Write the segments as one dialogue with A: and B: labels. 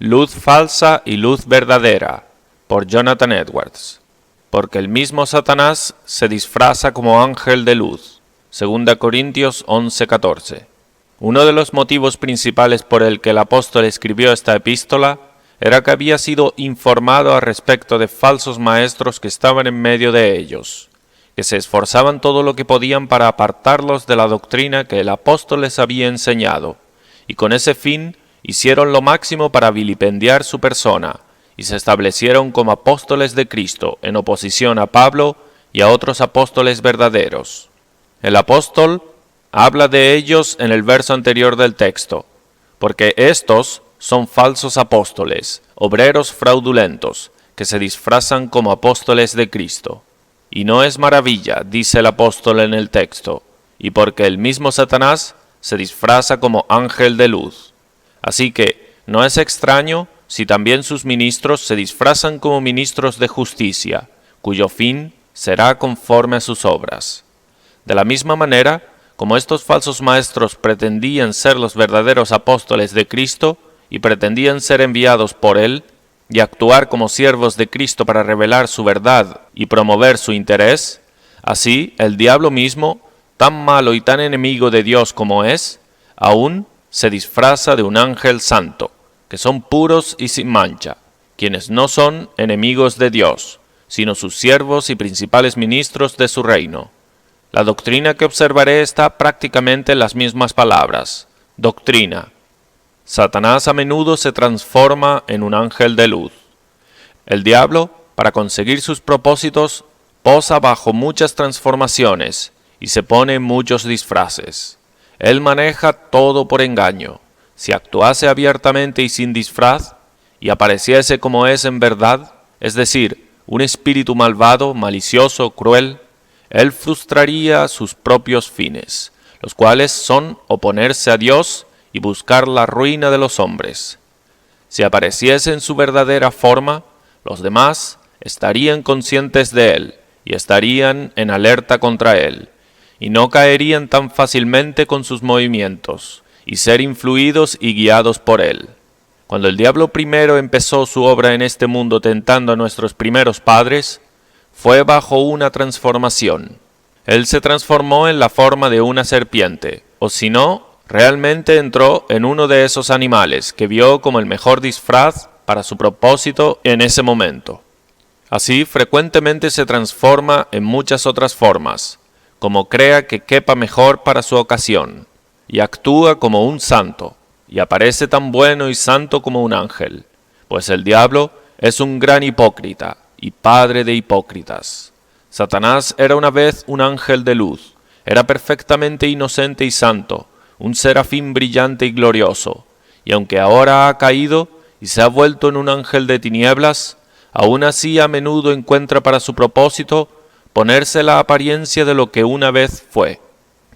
A: Luz falsa y luz verdadera, por Jonathan Edwards. Porque el mismo Satanás se disfraza como ángel de luz. 2 Corintios 11:14. Uno de los motivos principales por el que el apóstol escribió esta epístola era que había sido informado al respecto de falsos maestros que estaban en medio de ellos, que se esforzaban todo lo que podían para apartarlos de la doctrina que el apóstol les había enseñado, y con ese fin hicieron lo máximo para vilipendiar su persona, y se establecieron como apóstoles de Cristo en oposición a Pablo y a otros apóstoles verdaderos. El apóstol habla de ellos en el verso anterior del texto, porque estos son falsos apóstoles, obreros fraudulentos, que se disfrazan como apóstoles de Cristo. Y no es maravilla, dice el apóstol en el texto, y porque el mismo Satanás se disfraza como ángel de luz. Así que no es extraño si también sus ministros se disfrazan como ministros de justicia, cuyo fin será conforme a sus obras. De la misma manera, como estos falsos maestros pretendían ser los verdaderos apóstoles de Cristo y pretendían ser enviados por Él y actuar como siervos de Cristo para revelar su verdad y promover su interés, así el diablo mismo, tan malo y tan enemigo de Dios como es, aún se disfraza de un ángel santo, que son puros y sin mancha, quienes no son enemigos de Dios, sino sus siervos y principales ministros de su reino. La doctrina que observaré está prácticamente en las mismas palabras, doctrina. Satanás a menudo se transforma en un ángel de luz. El diablo, para conseguir sus propósitos, posa bajo muchas transformaciones y se pone muchos disfraces. Él maneja todo por engaño. Si actuase abiertamente y sin disfraz, y apareciese como es en verdad, es decir, un espíritu malvado, malicioso, cruel, él frustraría sus propios fines, los cuales son oponerse a Dios y buscar la ruina de los hombres. Si apareciese en su verdadera forma, los demás estarían conscientes de él y estarían en alerta contra él, y no caerían tan fácilmente con sus movimientos, y ser influidos y guiados por él. Cuando el diablo primero empezó su obra en este mundo tentando a nuestros primeros padres, fue bajo una transformación. Él se transformó en la forma de una serpiente, o si no, realmente entró en uno de esos animales que vio como el mejor disfraz para su propósito en ese momento. Así frecuentemente se transforma en muchas otras formas, como crea que quepa mejor para su ocasión, y actúa como un santo, y aparece tan bueno y santo como un ángel, pues el diablo es un gran hipócrita y padre de hipócritas. Satanás era una vez un ángel de luz, era perfectamente inocente y santo, un serafín brillante y glorioso, y aunque ahora ha caído y se ha vuelto en un ángel de tinieblas, aún así a menudo encuentra para su propósito ponerse la apariencia de lo que una vez fue.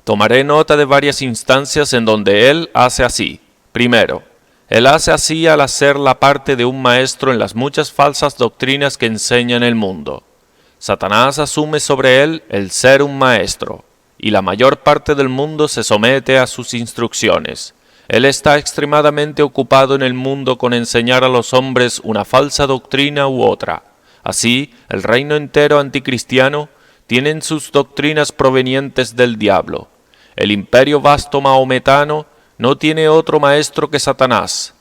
A: Tomaré nota de varias instancias en donde él hace así. Primero, él hace así al hacer la parte de un maestro en las muchas falsas doctrinas que enseña en el mundo. Satanás asume sobre él el ser un maestro, y la mayor parte del mundo se somete a sus instrucciones. Él está extremadamente ocupado en el mundo con enseñar a los hombres una falsa doctrina u otra. Así, el reino entero anticristiano tiene sus doctrinas provenientes del diablo. El imperio vasto mahometano no tiene otro maestro que Satanás.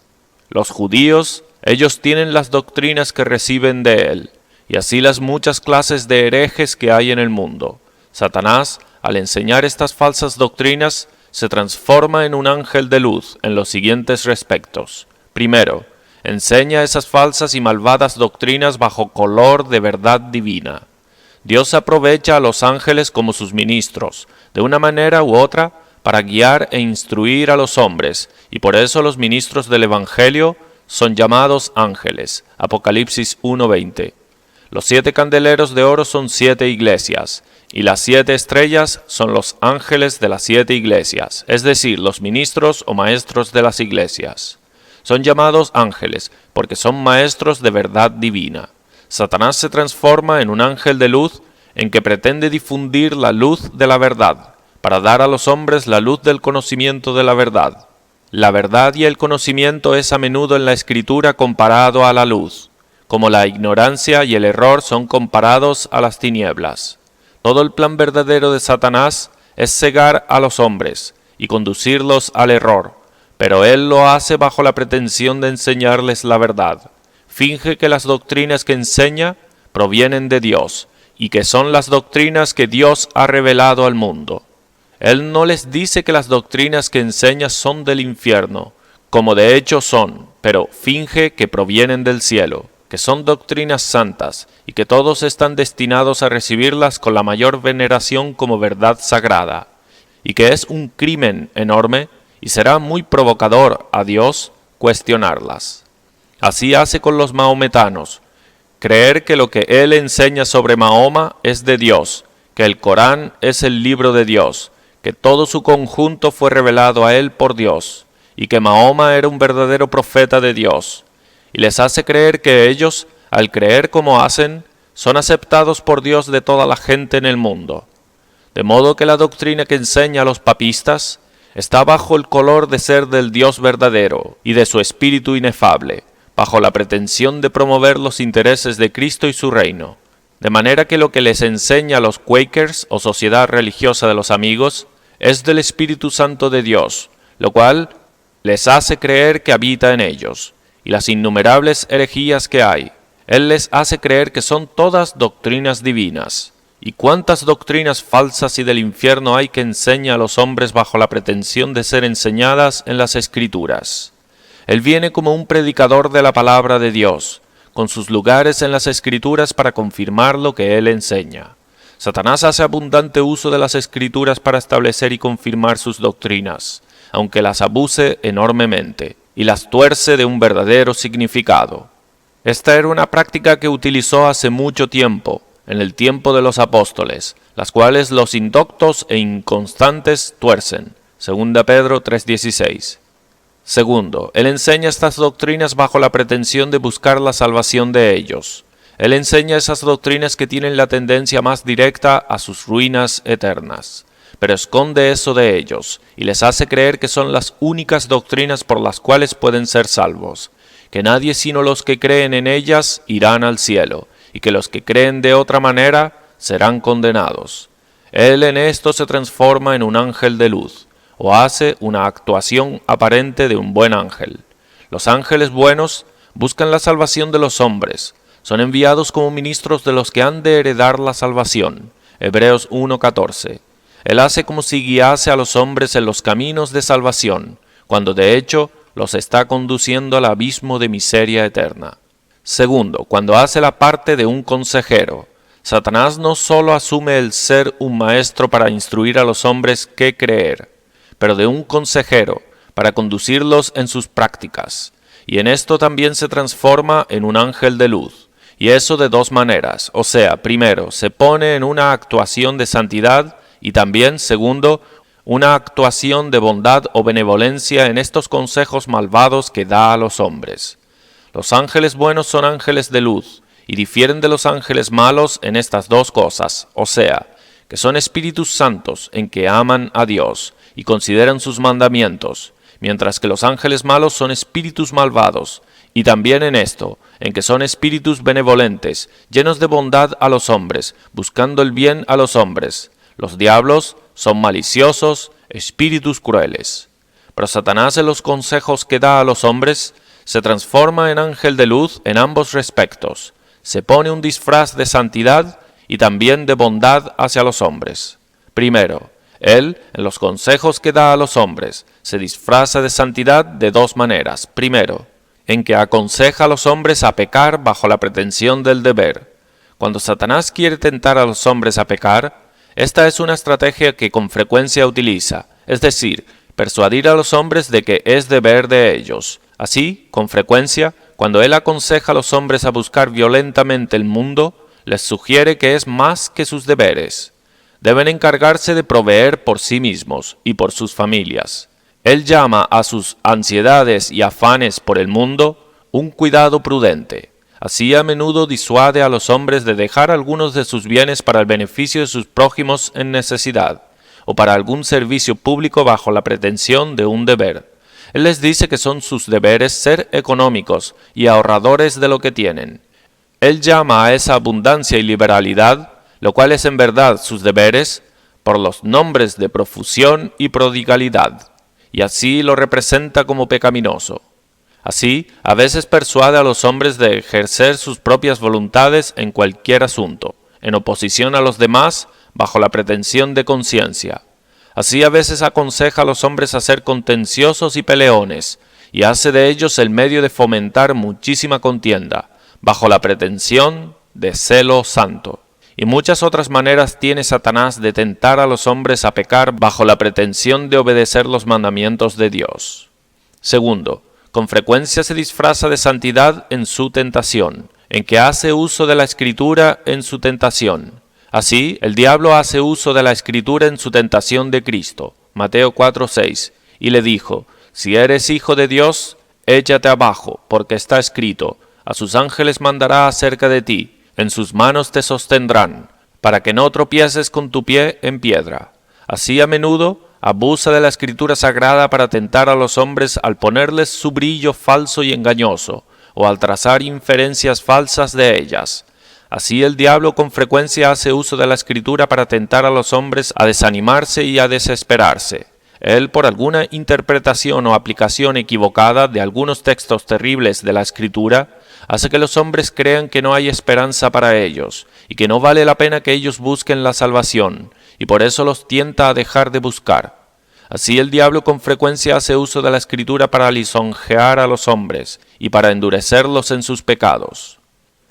A: Los judíos, ellos tienen las doctrinas que reciben de él, y así las muchas clases de herejes que hay en el mundo. Satanás, al enseñar estas falsas doctrinas, se transforma en un ángel de luz en los siguientes respectos. Primero, enseña esas falsas y malvadas doctrinas bajo color de verdad divina. Dios aprovecha a los ángeles como sus ministros, de una manera u otra, para guiar e instruir a los hombres, y por eso los ministros del Evangelio son llamados ángeles. Apocalipsis 1:20. Los 7 candeleros de oro son 7 iglesias, y las 7 estrellas son los ángeles de las 7 iglesias, es decir, los ministros o maestros de las iglesias. Son llamados ángeles porque son maestros de verdad divina. Satanás se transforma en un ángel de luz en que pretende difundir la luz de la verdad, para dar a los hombres la luz del conocimiento de la verdad. La verdad y el conocimiento es a menudo en la Escritura comparado a la luz, como la ignorancia y el error son comparados a las tinieblas. Todo el plan verdadero de Satanás es cegar a los hombres y conducirlos al error, pero él lo hace bajo la pretensión de enseñarles la verdad. Finge que las doctrinas que enseña provienen de Dios y que son las doctrinas que Dios ha revelado al mundo. Él no les dice que las doctrinas que enseña son del infierno, como de hecho son, pero finge que provienen del cielo, que son doctrinas santas y que todos están destinados a recibirlas con la mayor veneración como verdad sagrada, y que es un crimen enorme y será muy provocador a Dios cuestionarlas. Así hace con los mahometanos, creer que lo que él enseña sobre Mahoma es de Dios, que el Corán es el libro de Dios, que todo su conjunto fue revelado a él por Dios, y que Mahoma era un verdadero profeta de Dios, y les hace creer que ellos, al creer como hacen, son aceptados por Dios de toda la gente en el mundo. De modo que la doctrina que enseña a los papistas está bajo el color de ser del Dios verdadero y de su espíritu inefable, bajo la pretensión de promover los intereses de Cristo y su reino. De manera que lo que les enseña a los Quakers o Sociedad Religiosa de los Amigos es del Espíritu Santo de Dios, lo cual les hace creer que habita en ellos, y las innumerables herejías que hay. Él les hace creer que son todas doctrinas divinas. ¿Y cuántas doctrinas falsas y del infierno hay que enseña a los hombres bajo la pretensión de ser enseñadas en las Escrituras? Él viene como un predicador de la palabra de Dios, con sus lugares en las Escrituras para confirmar lo que él enseña. Satanás hace abundante uso de las Escrituras para establecer y confirmar sus doctrinas, aunque las abuse enormemente y las tuerce de un verdadero significado. Esta era una práctica que utilizó hace mucho tiempo, en el tiempo de los apóstoles, las cuales los indoctos e inconstantes tuercen. 2 Pedro 3:16. Segundo, él enseña estas doctrinas bajo la pretensión de buscar la salvación de ellos. Él enseña esas doctrinas que tienen la tendencia más directa a sus ruinas eternas, pero esconde eso de ellos y les hace creer que son las únicas doctrinas por las cuales pueden ser salvos, que nadie sino los que creen en ellas irán al cielo, y que los que creen de otra manera serán condenados. Él en esto se transforma en un ángel de luz, o hace una actuación aparente de un buen ángel. Los ángeles buenos buscan la salvación de los hombres, son enviados como ministros de los que han de heredar la salvación. Hebreos 1:14. Él hace como si guiase a los hombres en los caminos de salvación, cuando de hecho los está conduciendo al abismo de miseria eterna. Segundo, cuando hace la parte de un consejero, Satanás no solo asume el ser un maestro para instruir a los hombres qué creer, pero de un consejero para conducirlos en sus prácticas, y en esto también se transforma en un ángel de luz, y eso de dos maneras, o sea, primero, se pone en una actuación de santidad, y también, segundo, una actuación de bondad o benevolencia en estos consejos malvados que da a los hombres. Los ángeles buenos son ángeles de luz, y difieren de los ángeles malos en estas dos cosas, o sea, que son espíritus santos en que aman a Dios y consideran sus mandamientos, mientras que los ángeles malos son espíritus malvados, y también en esto, en que son espíritus benevolentes, llenos de bondad a los hombres, buscando el bien a los hombres. Los diablos son maliciosos, espíritus crueles. Pero Satanás en los consejos que da a los hombres se transforma en ángel de luz en ambos respectos. Se pone un disfraz de santidad y también de bondad hacia los hombres. Primero, él, en los consejos que da a los hombres, se disfraza de santidad de dos maneras. Primero, en que aconseja a los hombres a pecar bajo la pretensión del deber. Cuando Satanás quiere tentar a los hombres a pecar, esta es una estrategia que con frecuencia utiliza, es decir, persuadir a los hombres de que es deber de ellos. Así, con frecuencia, cuando él aconseja a los hombres a buscar violentamente el mundo, les sugiere que es más que sus deberes. Deben encargarse de proveer por sí mismos y por sus familias. Él llama a sus ansiedades y afanes por el mundo un cuidado prudente. Así a menudo disuade a los hombres de dejar algunos de sus bienes para el beneficio de sus prójimos en necesidad, o para algún servicio público bajo la pretensión de un deber. Él les dice que son sus deberes ser económicos y ahorradores de lo que tienen. Él llama a esa abundancia y liberalidad, lo cual es en verdad sus deberes, por los nombres de profusión y prodigalidad, y así lo representa como pecaminoso. Así, a veces persuade a los hombres de ejercer sus propias voluntades en cualquier asunto, en oposición a los demás, bajo la pretensión de conciencia. Así a veces aconseja a los hombres a ser contenciosos y peleones, y hace de ellos el medio de fomentar muchísima contienda, bajo la pretensión de celo santo. Y muchas otras maneras tiene Satanás de tentar a los hombres a pecar bajo la pretensión de obedecer los mandamientos de Dios. Segundo, con frecuencia se disfraza de santidad en su tentación, en que hace uso de la Escritura en su tentación. Así, el diablo hace uso de la Escritura en su tentación de Cristo, Mateo 4:6, y le dijo, si eres hijo de Dios, échate abajo, porque está escrito, a sus ángeles mandará acerca de ti, en sus manos te sostendrán, para que no tropieces con tu pie en piedra. Así a menudo abusa de la Escritura sagrada para tentar a los hombres al ponerles su brillo falso y engañoso, o al trazar inferencias falsas de ellas. Así el diablo con frecuencia hace uso de la Escritura para tentar a los hombres a desanimarse y a desesperarse. Él, por alguna interpretación o aplicación equivocada de algunos textos terribles de la Escritura, hace que los hombres crean que no hay esperanza para ellos, y que no vale la pena que ellos busquen la salvación, y por eso los tienta a dejar de buscar. Así el diablo con frecuencia hace uso de la Escritura para lisonjear a los hombres, y para endurecerlos en sus pecados.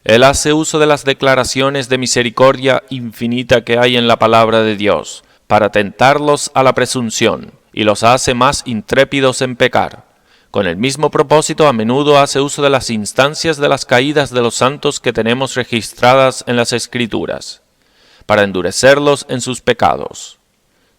A: Él hace uso de las declaraciones de misericordia infinita que hay en la palabra de Dios, para tentarlos a la presunción, y los hace más intrépidos en pecar. Con el mismo propósito, a menudo hace uso de las instancias de las caídas de los santos que tenemos registradas en las Escrituras, para endurecerlos en sus pecados.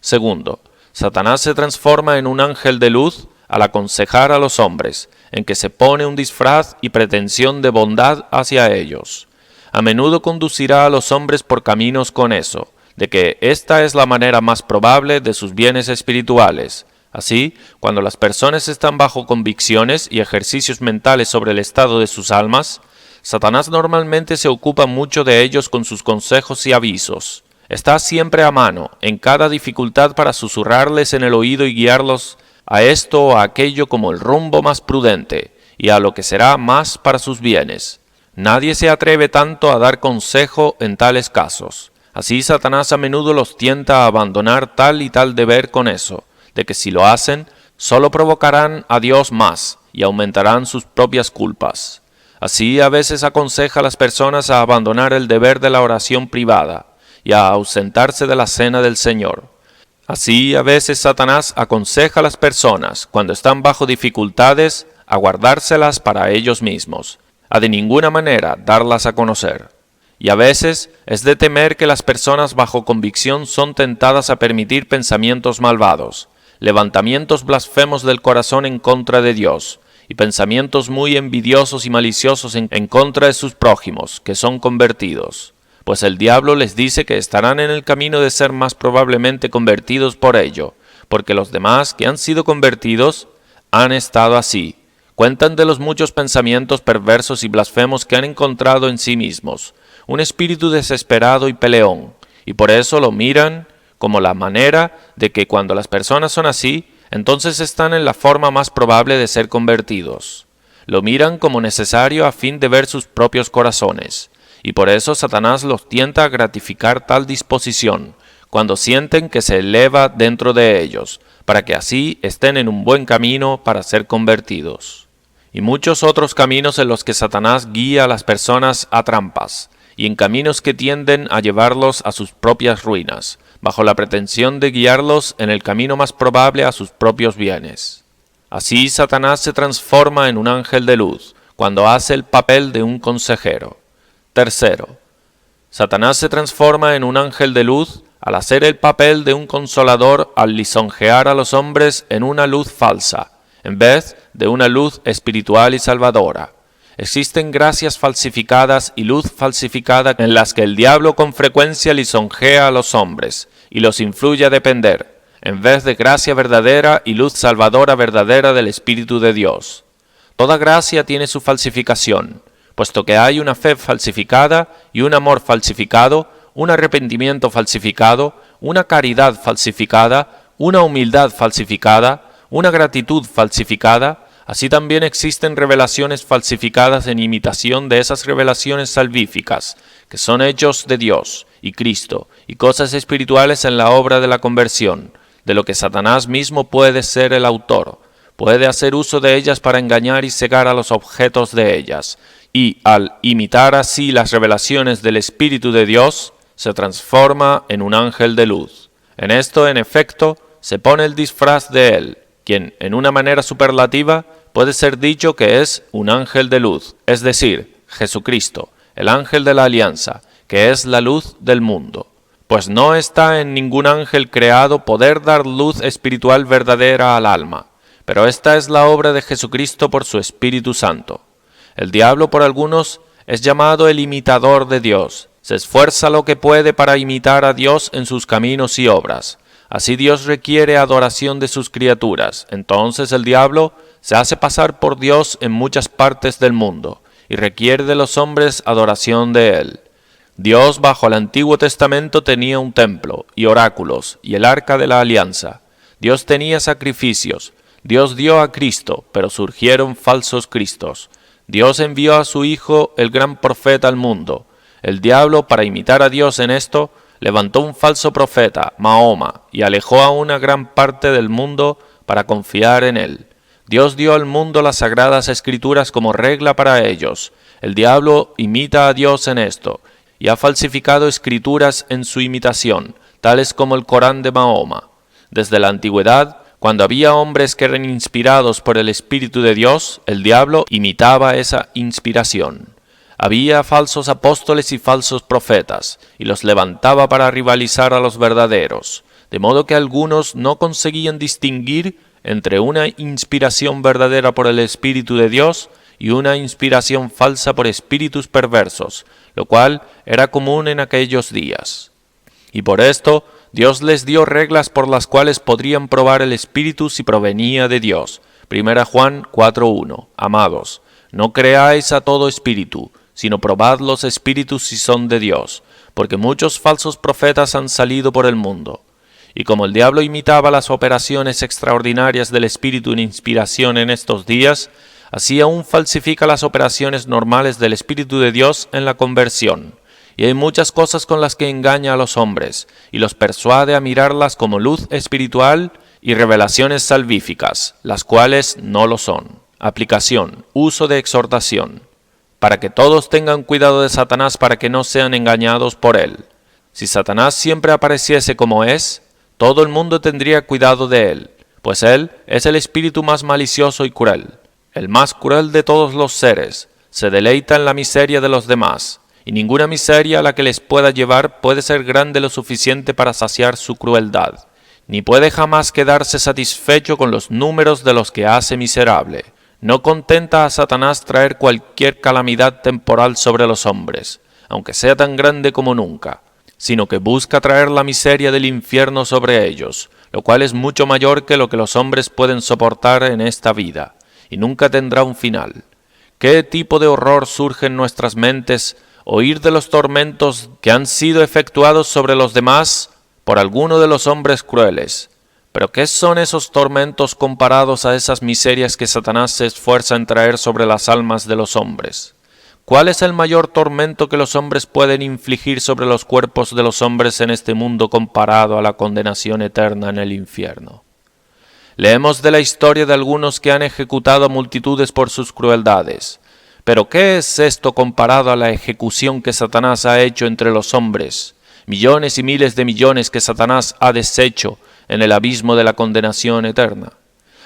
A: Segundo, Satanás se transforma en un ángel de luz al aconsejar a los hombres, en que se pone un disfraz y pretensión de bondad hacia ellos. A menudo conducirá a los hombres por caminos con eso, de que esta es la manera más probable de sus bienes espirituales. Así, cuando las personas están bajo convicciones y ejercicios mentales sobre el estado de sus almas, Satanás normalmente se ocupa mucho de ellos con sus consejos y avisos. Está siempre a mano, en cada dificultad para susurrarles en el oído y guiarlos a esto o a aquello como el rumbo más prudente, y a lo que será más para sus bienes. Nadie se atreve tanto a dar consejo en tales casos. Así Satanás a menudo los tienta a abandonar tal y tal deber con eso, de que si lo hacen, solo provocarán a Dios más y aumentarán sus propias culpas. Así a veces aconseja a las personas a abandonar el deber de la oración privada y a ausentarse de la cena del Señor. Así a veces Satanás aconseja a las personas, cuando están bajo dificultades, a guardárselas para ellos mismos, a de ninguna manera darlas a conocer. Y a veces es de temer que las personas bajo convicción son tentadas a permitir pensamientos malvados, levantamientos blasfemos del corazón en contra de Dios, y pensamientos muy envidiosos y maliciosos en contra de sus prójimos, que son convertidos. Pues el diablo les dice que estarán en el camino de ser más probablemente convertidos por ello, porque los demás que han sido convertidos han estado así. Cuentan de los muchos pensamientos perversos y blasfemos que han encontrado en sí mismos, un espíritu desesperado y peleón, y por eso lo miran como la manera de que cuando las personas son así, entonces están en la forma más probable de ser convertidos. Lo miran como necesario a fin de ver sus propios corazones, y por eso Satanás los tienta a gratificar tal disposición, cuando sienten que se eleva dentro de ellos, para que así estén en un buen camino para ser convertidos. Y muchos otros caminos en los que Satanás guía a las personas a trampas, y en caminos que tienden a llevarlos a sus propias ruinas, bajo la pretensión de guiarlos en el camino más probable a sus propios bienes. Así Satanás se transforma en un ángel de luz, cuando hace el papel de un consejero. Tercero, Satanás se transforma en un ángel de luz al hacer el papel de un consolador al lisonjear a los hombres en una luz falsa, en vez de una luz espiritual y salvadora. Existen gracias falsificadas y luz falsificada en las que el diablo con frecuencia lisonjea a los hombres y los influye a depender, en vez de gracia verdadera y luz salvadora verdadera del Espíritu de Dios. Toda gracia tiene su falsificación, puesto que hay una fe falsificada y un amor falsificado, un arrepentimiento falsificado, una caridad falsificada, una humildad falsificada, una gratitud falsificada. Así también existen revelaciones falsificadas en imitación de esas revelaciones salvíficas, que son hechos de Dios y Cristo, y cosas espirituales en la obra de la conversión, de lo que Satanás mismo puede ser el autor. Puede hacer uso de ellas para engañar y cegar a los objetos de ellas, y al imitar así las revelaciones del Espíritu de Dios, se transforma en un ángel de luz. En esto, en efecto, se pone el disfraz de él, quien, en una manera superlativa, puede ser dicho que es un ángel de luz, es decir, Jesucristo, el ángel de la alianza, que es la luz del mundo. Pues no está en ningún ángel creado poder dar luz espiritual verdadera al alma, pero esta es la obra de Jesucristo por su Espíritu Santo. El diablo por algunos es llamado el imitador de Dios, se esfuerza lo que puede para imitar a Dios en sus caminos y obras. Así Dios requiere adoración de sus criaturas, entonces el diablo se hace pasar por Dios en muchas partes del mundo, y requiere de los hombres adoración de él. Dios bajo el Antiguo Testamento tenía un templo, y oráculos, y el arca de la alianza. Dios tenía sacrificios. Dios dio a Cristo, pero surgieron falsos cristos. Dios envió a su Hijo, el gran profeta, al mundo. El diablo, para imitar a Dios en esto, levantó un falso profeta, Mahoma, y alejó a una gran parte del mundo para confiar en él. Dios dio al mundo las sagradas escrituras como regla para ellos. El diablo imita a Dios en esto, y ha falsificado escrituras en su imitación, tales como el Corán de Mahoma. Desde la antigüedad, cuando había hombres que eran inspirados por el Espíritu de Dios, el diablo imitaba esa inspiración. Había falsos apóstoles y falsos profetas, y los levantaba para rivalizar a los verdaderos, de modo que algunos no conseguían distinguir entre una inspiración verdadera por el Espíritu de Dios y una inspiración falsa por espíritus perversos, lo cual era común en aquellos días. Y por esto Dios les dio reglas por las cuales podrían probar el Espíritu si provenía de Dios. 1 Juan 4:1. Amados, no creáis a todo espíritu, sino probad los espíritus si son de Dios, porque muchos falsos profetas han salido por el mundo. Y como el diablo imitaba las operaciones extraordinarias del Espíritu en inspiración en estos días, así aún falsifica las operaciones normales del Espíritu de Dios en la conversión. Y hay muchas cosas con las que engaña a los hombres, y los persuade a mirarlas como luz espiritual y revelaciones salvíficas, las cuales no lo son. Aplicación, uso de exhortación. Para que todos tengan cuidado de Satanás para que no sean engañados por él. Si Satanás siempre apareciese como es, todo el mundo tendría cuidado de él, pues él es el espíritu más malicioso y cruel, el más cruel de todos los seres, se deleita en la miseria de los demás, y ninguna miseria a la que les pueda llevar puede ser grande lo suficiente para saciar su crueldad, ni puede jamás quedarse satisfecho con los números de los que hace miserable. No contenta a Satanás traer cualquier calamidad temporal sobre los hombres, aunque sea tan grande como nunca, sino que busca traer la miseria del infierno sobre ellos, lo cual es mucho mayor que lo que los hombres pueden soportar en esta vida, y nunca tendrá un final. ¿Qué tipo de horror surge en nuestras mentes oír de los tormentos que han sido efectuados sobre los demás por alguno de los hombres crueles? ¿Pero qué son esos tormentos comparados a esas miserias que Satanás se esfuerza en traer sobre las almas de los hombres? ¿Cuál es el mayor tormento que los hombres pueden infligir sobre los cuerpos de los hombres en este mundo comparado a la condenación eterna en el infierno? Leemos de la historia de algunos que han ejecutado a multitudes por sus crueldades. ¿Pero qué es esto comparado a la ejecución que Satanás ha hecho entre los hombres? Millones y miles de millones que Satanás ha deshecho en el abismo de la condenación eterna.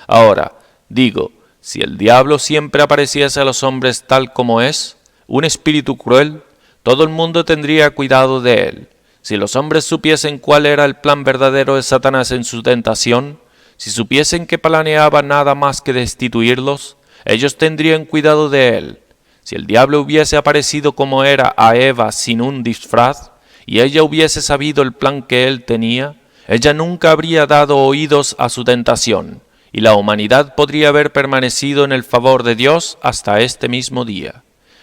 A: Ahora, digo, si el diablo siempre apareciese a los hombres tal como es, un espíritu cruel, todo el mundo tendría cuidado de él. Si los hombres supiesen cuál era el plan verdadero de Satanás en su tentación, si supiesen que planeaba nada más que destituirlos, ellos tendrían cuidado de él. Si el diablo hubiese aparecido como era a Eva sin un disfraz, y ella hubiese sabido el plan que él tenía, ella nunca habría dado oídos a su tentación, y la humanidad podría haber permanecido en el favor de Dios hasta este mismo día.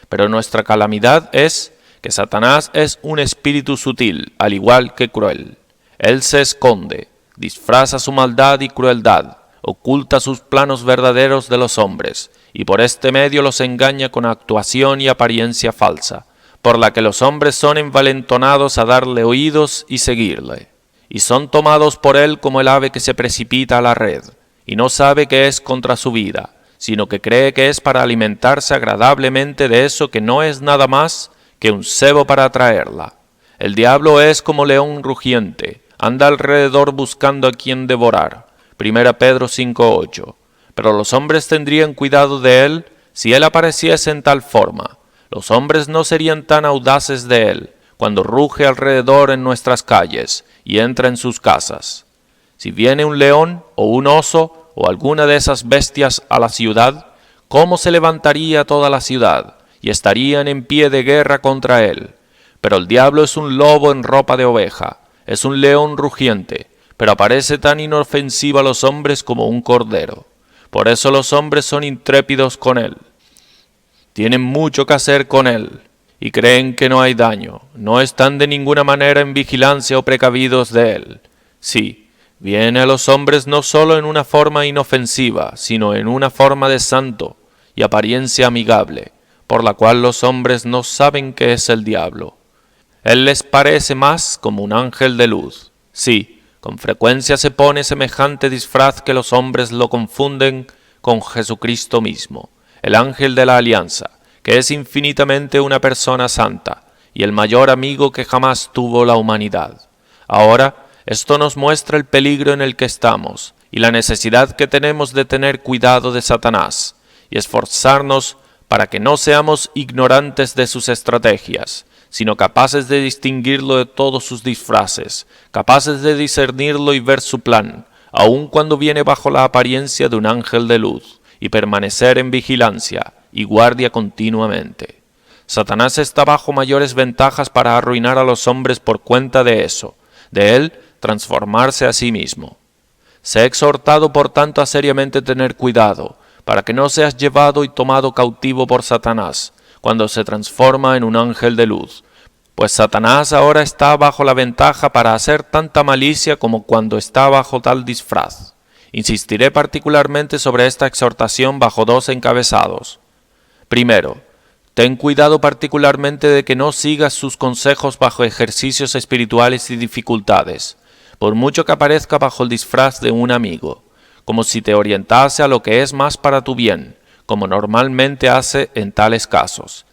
A: Pero nuestra calamidad es que Satanás es un espíritu sutil, al igual que cruel. Él se esconde, disfraza su maldad y crueldad, oculta sus planos verdaderos de los hombres, y por este medio los engaña con actuación y apariencia falsa, por la que los hombres son envalentonados a darle oídos y seguirle, y son tomados por él como el ave que se precipita a la red, y no sabe que es contra su vida, sino que cree que es para alimentarse agradablemente de eso que no es nada más que un cebo para atraerla. El diablo es como león rugiente, anda alrededor buscando a quien devorar. 1 Pedro 5:8. Pero los hombres tendrían cuidado de él si él apareciese en tal forma. Los hombres no serían tan audaces de él cuando ruge alrededor en nuestras calles y entra en sus casas. Si viene un león o un oso o alguna de esas bestias a la ciudad, ¿cómo se levantaría toda la ciudad y estarían en pie de guerra contra él? Pero el diablo es un lobo en ropa de oveja, es un león rugiente, pero aparece tan inofensivo a los hombres como un cordero. Por eso los hombres son intrépidos con él. Tienen mucho que hacer con él, y creen que no hay daño. No están de ninguna manera en vigilancia o precavidos de él. Sí, viene a los hombres no solo en una forma inofensiva, sino en una forma de santo y apariencia amigable, por la cual los hombres no saben que es el diablo. Él les parece más como un ángel de luz. Sí, con frecuencia se pone semejante disfraz que los hombres lo confunden con Jesucristo mismo, el ángel de la alianza, que es infinitamente una persona santa y el mayor amigo que jamás tuvo la humanidad. Ahora, esto nos muestra el peligro en el que estamos y la necesidad que tenemos de tener cuidado de Satanás y esforzarnos para que no seamos ignorantes de sus estrategias, sino capaces de distinguirlo de todos sus disfraces, capaces de discernirlo y ver su plan, aun cuando viene bajo la apariencia de un ángel de luz, y permanecer en vigilancia y guardia continuamente. Satanás está bajo mayores ventajas para arruinar a los hombres por cuenta de eso, de él transformarse a sí mismo. Sé exhortado por tanto a seriamente tener cuidado, para que no seas llevado y tomado cautivo por Satanás, cuando se transforma en un ángel de luz, pues Satanás ahora está bajo la ventaja para hacer tanta malicia como cuando está bajo tal disfraz. Insistiré particularmente sobre esta exhortación bajo dos encabezados. Primero, ten cuidado particularmente de que no sigas sus consejos bajo ejercicios espirituales y dificultades, por mucho que aparezca bajo el disfraz de un amigo, como si te orientase a lo que es más para tu bien, como normalmente hace en tales casos.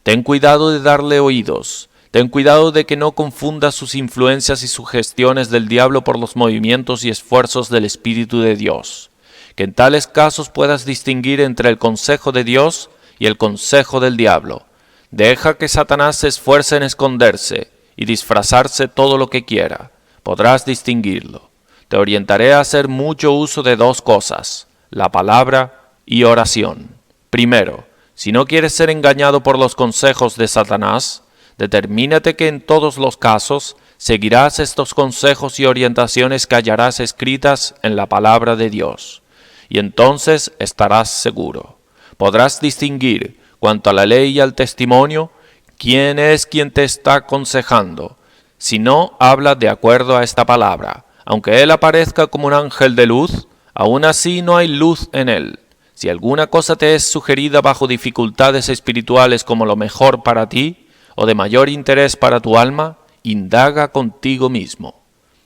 A: Ten cuidado de darle oídos. Ten cuidado de que no confundas sus influencias y sugestiones del diablo por los movimientos y esfuerzos del Espíritu de Dios. Que en tales casos puedas distinguir entre el consejo de Dios y el consejo del diablo. Deja que Satanás se esfuerce en esconderse y disfrazarse todo lo que quiera. Podrás distinguirlo. Te orientaré a hacer mucho uso de dos cosas, la palabra y oración. Primero, si no quieres ser engañado por los consejos de Satanás, determínate que en todos los casos seguirás estos consejos y orientaciones que hallarás escritas en la palabra de Dios, y entonces estarás seguro. Podrás distinguir, cuanto a la ley y al testimonio, quién es quien te está aconsejando, si no habla de acuerdo a esta palabra. Aunque él aparezca como un ángel de luz, aún así no hay luz en él. Si alguna cosa te es sugerida bajo dificultades espirituales como lo mejor para ti, o de mayor interés para tu alma, indaga contigo mismo.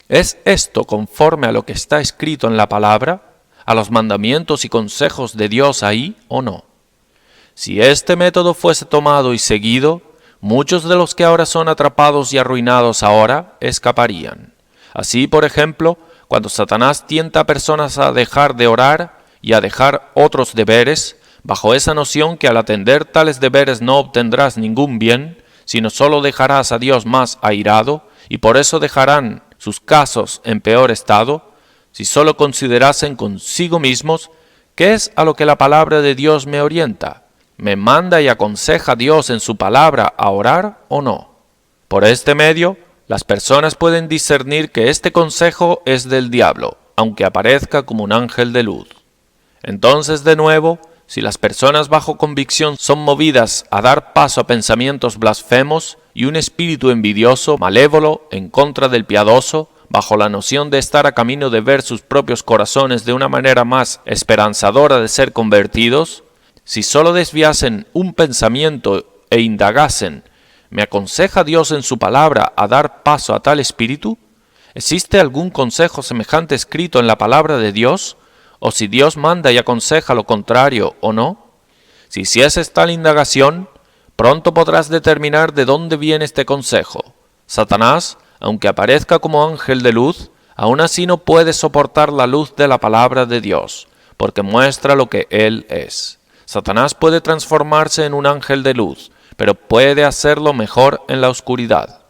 A: ¿Es esto conforme a lo que está escrito en la palabra, a los mandamientos y consejos de Dios ahí o no? Si este método fuese tomado y seguido, muchos de los que ahora son atrapados y arruinados ahora escaparían. Así, por ejemplo, cuando Satanás tienta a personas a dejar de orar y a dejar otros deberes, bajo esa noción que al atender tales deberes no obtendrás ningún bien, sino solo dejarás a Dios más airado, y por eso dejarán sus casos en peor estado, si solo considerasen consigo mismos, ¿qué es a lo que la palabra de Dios me orienta? ¿Me manda y aconseja Dios en su palabra a orar o no? Por este medio Las personas pueden discernir que este consejo es del diablo, aunque aparezca como un ángel de luz. Entonces, de nuevo, si las personas bajo convicción son movidas a dar paso a pensamientos blasfemos y un espíritu envidioso, malévolo, en contra del piadoso, bajo la noción de estar a camino de ver sus propios corazones de una manera más esperanzadora de ser convertidos, si sólo desviasen un pensamiento e indagasen, ¿me aconseja Dios en su palabra a dar paso a tal espíritu? ¿Existe algún consejo semejante escrito en la palabra de Dios? ¿O si Dios manda y aconseja lo contrario o no? Si hicieses tal indagación, pronto podrás determinar de dónde viene este consejo. Satanás, aunque aparezca como ángel de luz, aún así no puede soportar la luz de la palabra de Dios, porque muestra lo que él es. Satanás puede transformarse en un ángel de luz, pero puede hacerlo mejor en la oscuridad.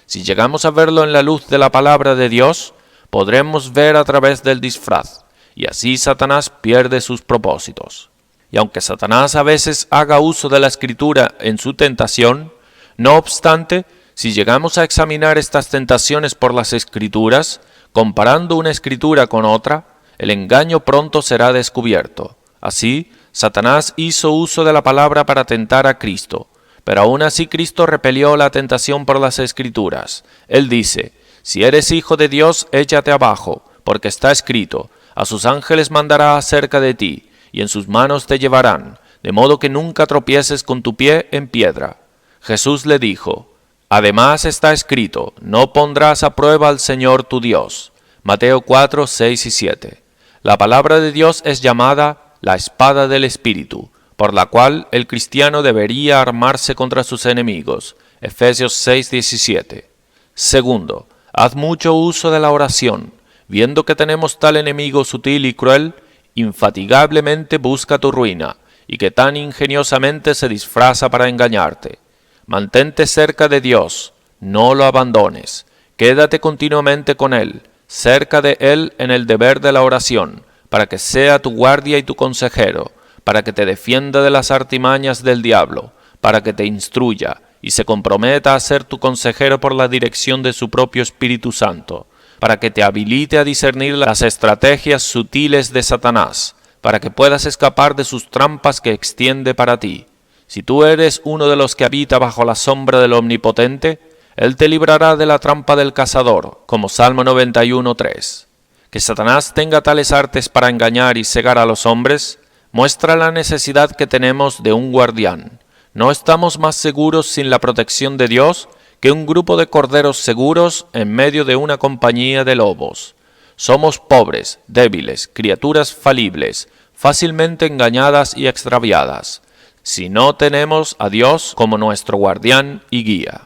A: Si llegamos a verlo en la luz de la palabra de Dios, podremos ver a través del disfraz, y así Satanás pierde sus propósitos. Y aunque Satanás a veces haga uso de la Escritura en su tentación, no obstante, si llegamos a examinar estas tentaciones por las Escrituras, comparando una Escritura con otra, el engaño pronto será descubierto. Así, Satanás hizo uso de la palabra para tentar a Cristo, pero aún así Cristo repelió la tentación por las Escrituras. Él dice, si eres hijo de Dios, échate abajo, porque está escrito, a sus ángeles mandará acerca de ti, y en sus manos te llevarán, de modo que nunca tropieces con tu pie en piedra. Jesús le dijo, además está escrito, no pondrás a prueba al Señor tu Dios. Mateo 4, 6 y 7. La palabra de Dios es llamada la espada del Espíritu, por la cual el cristiano debería armarse contra sus enemigos. Efesios 6, 17. Segundo, haz mucho uso de la oración. Viendo que tenemos tal enemigo sutil y cruel, infatigablemente busca tu ruina, y que tan ingeniosamente se disfraza para engañarte. Mantente cerca de Dios, no lo abandones, quédate continuamente con Él, cerca de Él en el deber de la oración, para que sea tu guardia y tu consejero, para que te defienda de las artimañas del diablo, para que te instruya, y se comprometa a ser tu consejero por la dirección de su propio Espíritu Santo, para que te habilite a discernir las estrategias sutiles de Satanás, para que puedas escapar de sus trampas que extiende para ti. Si tú eres uno de los que habita bajo la sombra del Omnipotente, Él te librará de la trampa del cazador, como Salmo 91:3. Que Satanás tenga tales artes para engañar y cegar a los hombres, muestra la necesidad que tenemos de un guardián. No estamos más seguros sin la protección de Dios que un grupo de corderos seguros en medio de una compañía de lobos. Somos pobres, débiles, criaturas falibles, fácilmente engañadas y extraviadas, si no tenemos a Dios como nuestro guardián y guía.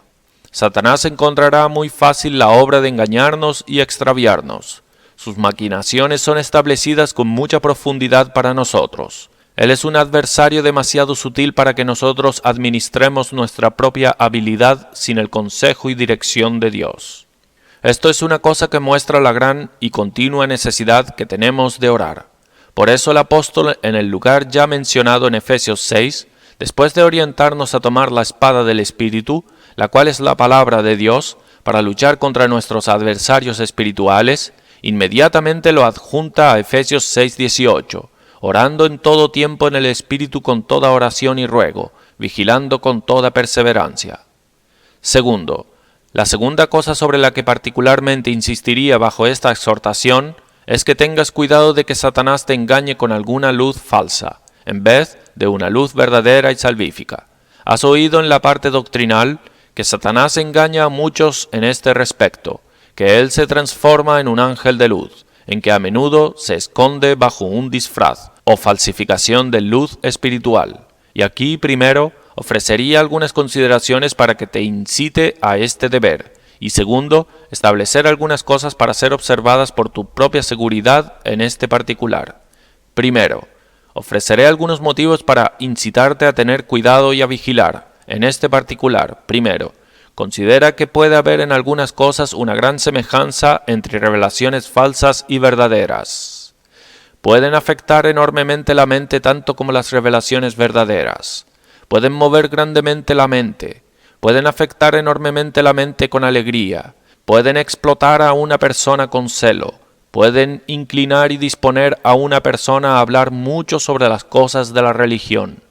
A: Satanás encontrará muy fácil la obra de engañarnos y extraviarnos. Sus maquinaciones son establecidas con mucha profundidad para nosotros. Él es un adversario demasiado sutil para que nosotros administremos nuestra propia habilidad sin el consejo y dirección de Dios. Esto es una cosa que muestra la gran y continua necesidad que tenemos de orar. Por eso el apóstol, en el lugar ya mencionado en Efesios 6, después de orientarnos a tomar la espada del Espíritu, la cual es la palabra de Dios, para luchar contra nuestros adversarios espirituales, inmediatamente lo adjunta a Efesios 6:18, orando en todo tiempo en el Espíritu con toda oración y ruego, vigilando con toda perseverancia. Segundo, la segunda cosa sobre la que particularmente insistiría bajo esta exhortación es que tengas cuidado de que Satanás te engañe con alguna luz falsa, en vez de una luz verdadera y salvífica. Has oído en la parte doctrinal que Satanás engaña a muchos en este respecto, que él se transforma en un ángel de luz, en que a menudo se esconde bajo un disfraz o falsificación de luz espiritual. Y aquí, primero, ofrecería algunas consideraciones para que te incite a este deber, y segundo, establecer algunas cosas para ser observadas por tu propia seguridad en este particular. Primero, ofreceré algunos motivos para incitarte a tener cuidado y a vigilar. En este particular, primero, considera que puede haber en algunas cosas una gran semejanza entre revelaciones falsas y verdaderas. Pueden afectar enormemente la mente tanto como las revelaciones verdaderas. Pueden mover grandemente la mente. Pueden afectar enormemente la mente con alegría, pueden explotar a una persona con celo, pueden inclinar y disponer a una persona a hablar mucho sobre las cosas de la religión.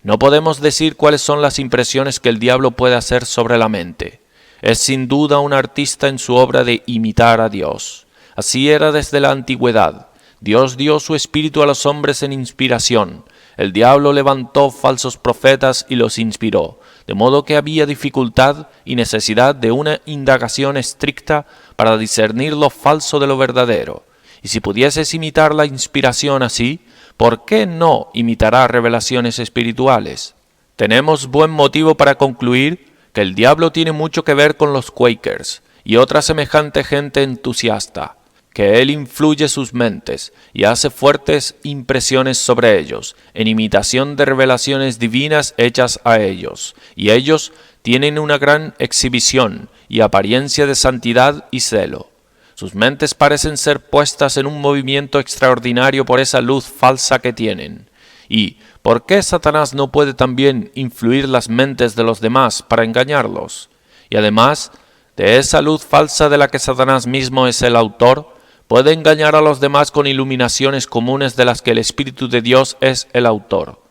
A: No podemos decir cuáles son las impresiones que el diablo puede hacer sobre la mente. Es sin duda un artista en su obra de imitar a Dios. Así era desde la antigüedad. Dios dio su espíritu a los hombres en inspiración. El diablo levantó falsos profetas y los inspiró, de modo que había dificultad y necesidad de una indagación estricta para discernir lo falso de lo verdadero. Y si pudieses imitar la inspiración así, ¿por qué no imitará revelaciones espirituales? Tenemos buen motivo para concluir que el diablo tiene mucho que ver con los Quakers y otra semejante gente entusiasta, que él influye sus mentes y hace fuertes impresiones sobre ellos, en imitación de revelaciones divinas hechas a ellos, y ellos tienen una gran exhibición y apariencia de santidad y celo. Sus mentes parecen ser puestas en un movimiento extraordinario por esa luz falsa que tienen. ¿Y por qué Satanás no puede también influir las mentes de los demás para engañarlos? Y además, de esa luz falsa de la que Satanás mismo es el autor, puede engañar a los demás con iluminaciones comunes de las que el Espíritu de Dios es el autor.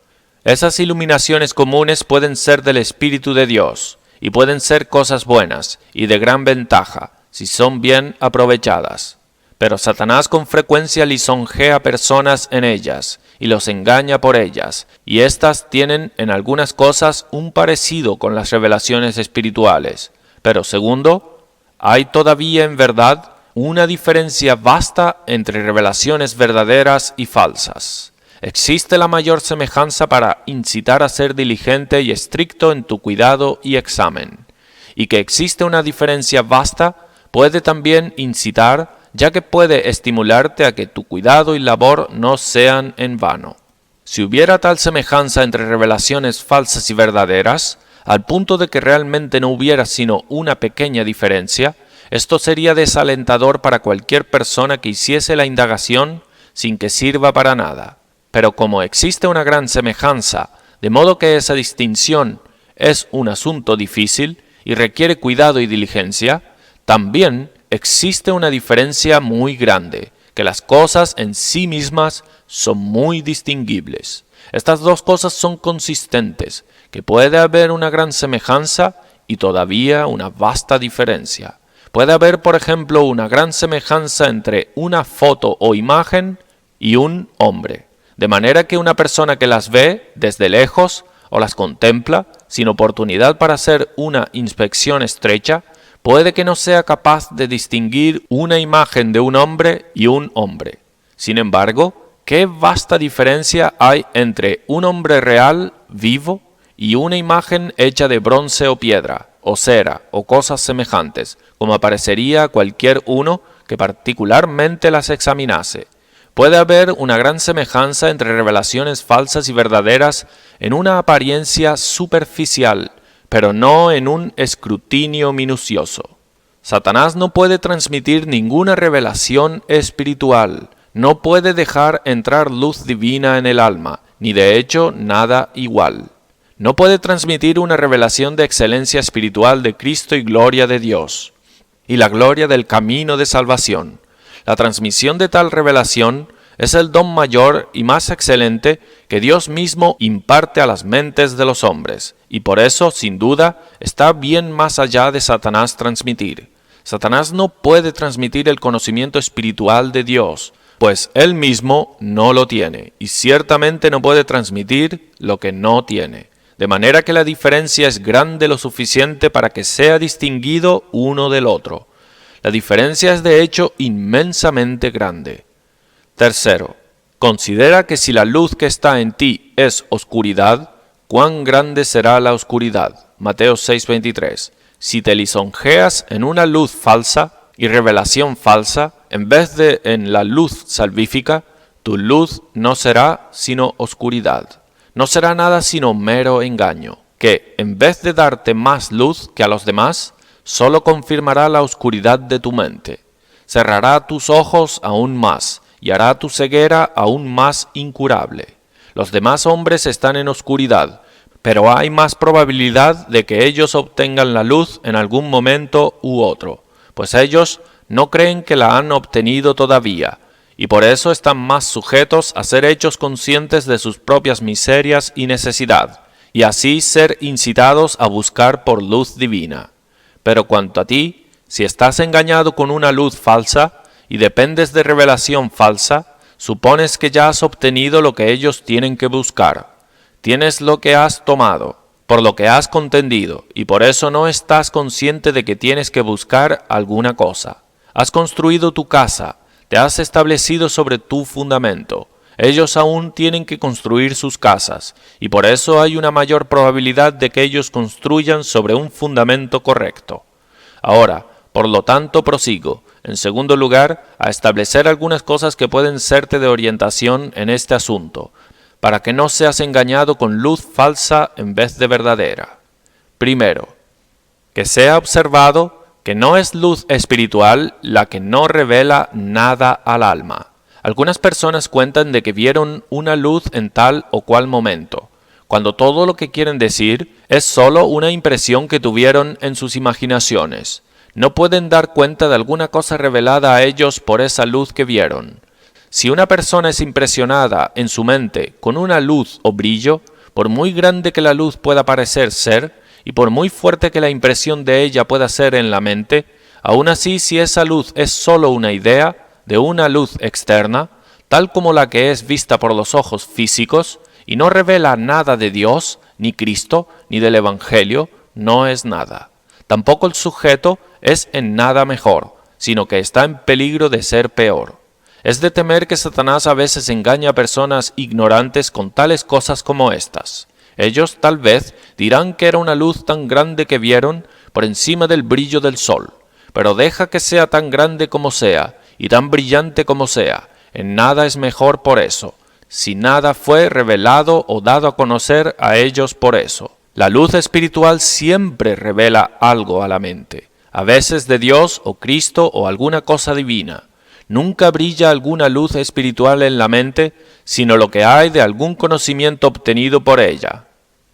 A: Esas iluminaciones comunes pueden ser del Espíritu de Dios, y pueden ser cosas buenas y de gran ventaja, si son bien aprovechadas. Pero Satanás con frecuencia lisonjea personas en ellas, y los engaña por ellas, y éstas tienen en algunas cosas un parecido con las revelaciones espirituales. Pero segundo, hay todavía en verdad una diferencia vasta entre revelaciones verdaderas y falsas. Existe la mayor semejanza para incitar a ser diligente y estricto en tu cuidado y examen. Y que existe una diferencia vasta puede también incitar, ya que puede estimularte a que tu cuidado y labor no sean en vano. Si hubiera tal semejanza entre revelaciones falsas y verdaderas, al punto de que realmente no hubiera sino una pequeña diferencia, esto sería desalentador para cualquier persona que hiciese la indagación sin que sirva para nada. Pero como existe una gran semejanza, de modo que esa distinción es un asunto difícil y requiere cuidado y diligencia, también existe una diferencia muy grande, que las cosas en sí mismas son muy distinguibles. Estas dos cosas son consistentes, que puede haber una gran semejanza y todavía una vasta diferencia. Puede haber, por ejemplo, una gran semejanza entre una foto o imagen y un hombre, de manera que una persona que las ve desde lejos o las contempla, sin oportunidad para hacer una inspección estrecha, puede que no sea capaz de distinguir una imagen de un hombre y un hombre. Sin embargo, ¿qué vasta diferencia hay entre un hombre real, vivo, y una imagen hecha de bronce o piedra, o cera, o cosas semejantes, como aparecería a cualquier uno que particularmente las examinase? Puede haber una gran semejanza entre revelaciones falsas y verdaderas en una apariencia superficial, pero no en un escrutinio minucioso. Satanás no puede transmitir ninguna revelación espiritual, no puede dejar entrar luz divina en el alma, ni de hecho nada igual. No puede transmitir una revelación de excelencia espiritual de Cristo y gloria de Dios, y la gloria del camino de salvación. La transmisión de tal revelación es el don mayor y más excelente que Dios mismo imparte a las mentes de los hombres, y por eso, sin duda, está bien más allá de Satanás transmitir. Satanás no puede transmitir el conocimiento espiritual de Dios, pues él mismo no lo tiene, y ciertamente no puede transmitir lo que no tiene. De manera que la diferencia es grande lo suficiente para que sea distinguido uno del otro. La diferencia es de hecho inmensamente grande. Tercero, considera que si la luz que está en ti es oscuridad, ¿cuán grande será la oscuridad? Mateo 6:23. Si te lisonjeas en una luz falsa y revelación falsa, en vez de en la luz salvífica, tu luz no será sino oscuridad. No será nada sino mero engaño, que, en vez de darte más luz que a los demás, solo confirmará la oscuridad de tu mente. Cerrará tus ojos aún más, y hará tu ceguera aún más incurable. Los demás hombres están en oscuridad, pero hay más probabilidad de que ellos obtengan la luz en algún momento u otro, pues ellos no creen que la han obtenido todavía, y por eso están más sujetos a ser hechos conscientes de sus propias miserias y necesidad, y así ser incitados a buscar por luz divina. Pero cuanto a ti, si estás engañado con una luz falsa, y dependes de revelación falsa, supones que ya has obtenido lo que ellos tienen que buscar. Tienes lo que has tomado, por lo que has contendido, y por eso no estás consciente de que tienes que buscar alguna cosa. Has construido tu casa, te has establecido sobre tu fundamento. Ellos aún tienen que construir sus casas, y por eso hay una mayor probabilidad de que ellos construyan sobre un fundamento correcto. Ahora, por lo tanto, prosigo, en segundo lugar, a establecer algunas cosas que pueden serte de orientación en este asunto, para que no seas engañado con luz falsa en vez de verdadera. Primero, que sea observado que no es luz espiritual la que no revela nada al alma. Algunas personas cuentan de que vieron una luz en tal o cual momento, cuando todo lo que quieren decir es solo una impresión que tuvieron en sus imaginaciones. No pueden dar cuenta de alguna cosa revelada a ellos por esa luz que vieron. Si una persona es impresionada en su mente con una luz o brillo, por muy grande que la luz pueda parecer ser, y por muy fuerte que la impresión de ella pueda ser en la mente, aun así si esa luz es solo una idea de una luz externa, tal como la que es vista por los ojos físicos, y no revela nada de Dios, ni Cristo, ni del Evangelio, no es nada. Tampoco el sujeto es en nada mejor, sino que está en peligro de ser peor. Es de temer que Satanás a veces engaña a personas ignorantes con tales cosas como estas. Ellos tal vez dirán que era una luz tan grande que vieron por encima del brillo del sol, pero deja que sea tan grande como sea y tan brillante como sea, en nada es mejor por eso, si nada fue revelado o dado a conocer a ellos por eso. La luz espiritual siempre revela algo a la mente, a veces de Dios o Cristo o alguna cosa divina. Nunca brilla alguna luz espiritual en la mente, sino lo que hay de algún conocimiento obtenido por ella.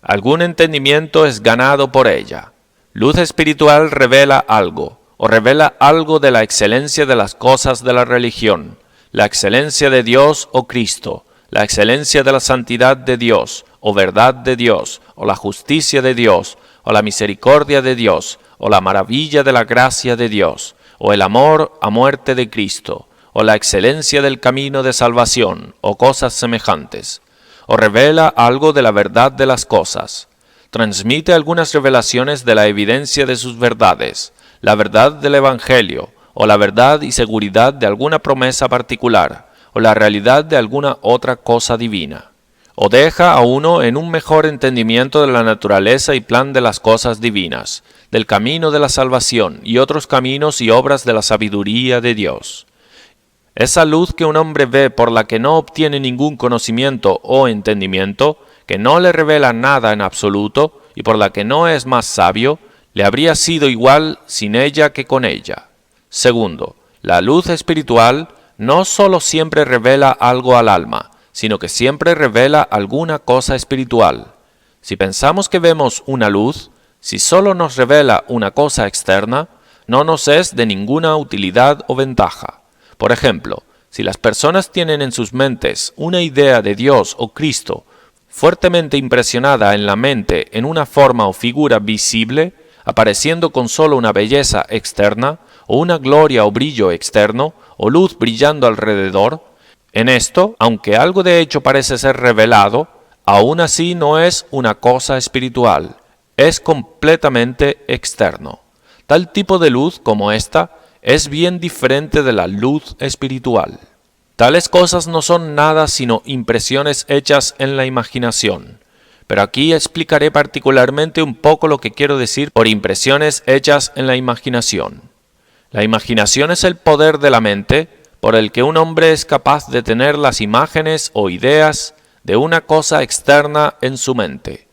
A: Algún entendimiento es ganado por ella. Luz espiritual revela algo, o revela algo de la excelencia de las cosas de la religión, la excelencia de Dios o Cristo, la excelencia de la santidad de Dios, o verdad de Dios, o la justicia de Dios, o la misericordia de Dios, o la maravilla de la gracia de Dios, o el amor a muerte de Cristo, o la excelencia del camino de salvación, o cosas semejantes, o revela algo de la verdad de las cosas. Transmite algunas revelaciones de la evidencia de sus verdades, la verdad del Evangelio, o la verdad y seguridad de alguna promesa particular, o la realidad de alguna otra cosa divina. O deja a uno en un mejor entendimiento de la naturaleza y plan de las cosas divinas, del camino de la salvación y otros caminos y obras de la sabiduría de Dios. Esa luz que un hombre ve por la que no obtiene ningún conocimiento o entendimiento, que no le revela nada en absoluto y por la que no es más sabio, le habría sido igual sin ella que con ella. Segundo, la luz espiritual no sólo siempre revela algo al alma, sino que siempre revela alguna cosa espiritual. Si pensamos que vemos una luz, si sólo nos revela una cosa externa, no nos es de ninguna utilidad o ventaja. Por ejemplo, si las personas tienen en sus mentes una idea de Dios o Cristo fuertemente impresionada en la mente en una forma o figura visible, apareciendo con sólo una belleza externa, o una gloria o brillo externo, o luz brillando alrededor, en esto, aunque algo de hecho parece ser revelado, aún así no es una cosa espiritual, es completamente externo. Tal tipo de luz como esta es bien diferente de la luz espiritual. Tales cosas no son nada sino impresiones hechas en la imaginación. Pero aquí explicaré particularmente un poco lo que quiero decir por impresiones hechas en la imaginación. La imaginación es el poder de la mente por el que un hombre es capaz de tener las imágenes o ideas de una cosa externa en su mente.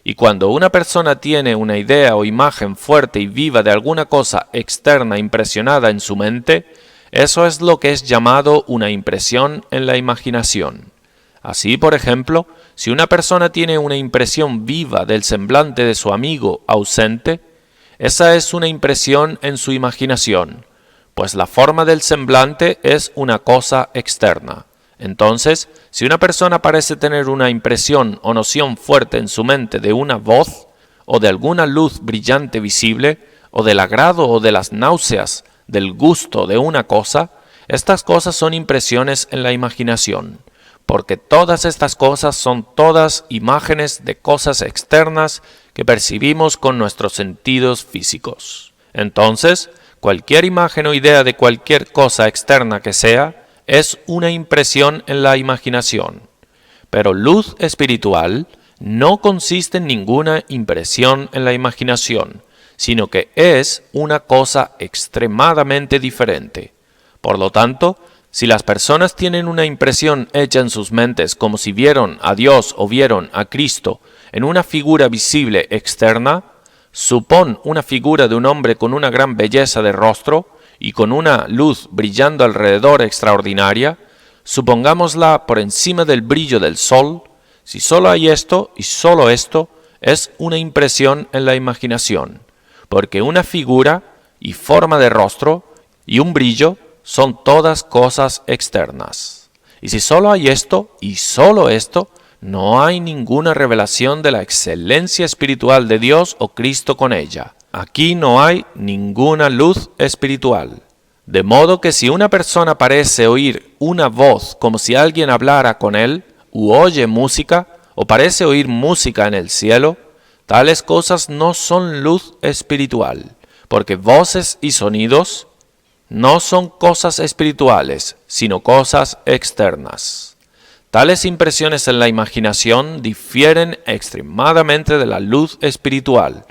A: Y cuando una persona tiene una idea o imagen fuerte y viva de alguna cosa externa impresionada en su mente, eso es lo que es llamado una impresión en la imaginación. Así, por ejemplo, si una persona tiene una impresión viva del semblante de su amigo ausente, Esa es una impresión en su imaginación, pues la forma del semblante es una cosa externa. Entonces, si una persona parece tener una impresión o noción fuerte en su mente de una voz, o de alguna luz brillante visible, o del agrado o de las náuseas, del gusto de una cosa, estas cosas son impresiones en la imaginación, porque todas estas cosas son todas imágenes de cosas externas que percibimos con nuestros sentidos físicos. Entonces, cualquier imagen o idea de cualquier cosa externa que sea, es una impresión en la imaginación. Pero luz espiritual no consiste en ninguna impresión en la imaginación, sino que es una cosa extremadamente diferente. Por lo tanto, si las personas tienen una impresión hecha en sus mentes como si vieron a Dios o vieron a Cristo en una figura visible externa, supón una figura de un hombre con una gran belleza de rostro y con una luz brillando alrededor extraordinaria, supongámosla por encima del brillo del sol. Si solo hay esto y solo esto, es una impresión en la imaginación, porque una figura y forma de rostro y un brillo son todas cosas externas. Y si solo hay esto y solo esto, no hay ninguna revelación de la excelencia espiritual de Dios o Cristo con ella. Aquí no hay ninguna luz espiritual. De modo que si una persona parece oír una voz como si alguien hablara con él, u oye música, o parece oír música en el cielo, tales cosas no son luz espiritual, porque voces y sonidos no son cosas espirituales, sino cosas externas. Tales impresiones en la imaginación difieren extremadamente de la luz espiritual,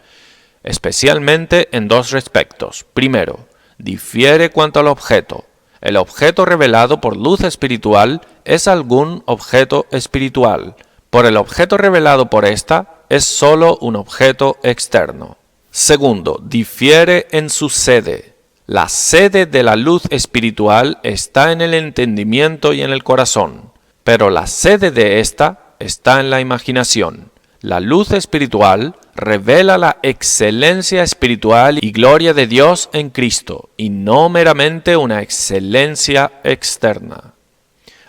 A: especialmente en dos respectos. Primero, difiere cuanto al objeto. El objeto revelado por luz espiritual es algún objeto espiritual. Por el objeto revelado por ésta es sólo un objeto externo. Segundo, difiere en su sede. La sede de la luz espiritual está en el entendimiento y en el corazón, pero la sede de ésta está en la imaginación. La luz espiritual revela la excelencia espiritual y gloria de Dios en Cristo, y no meramente una excelencia externa.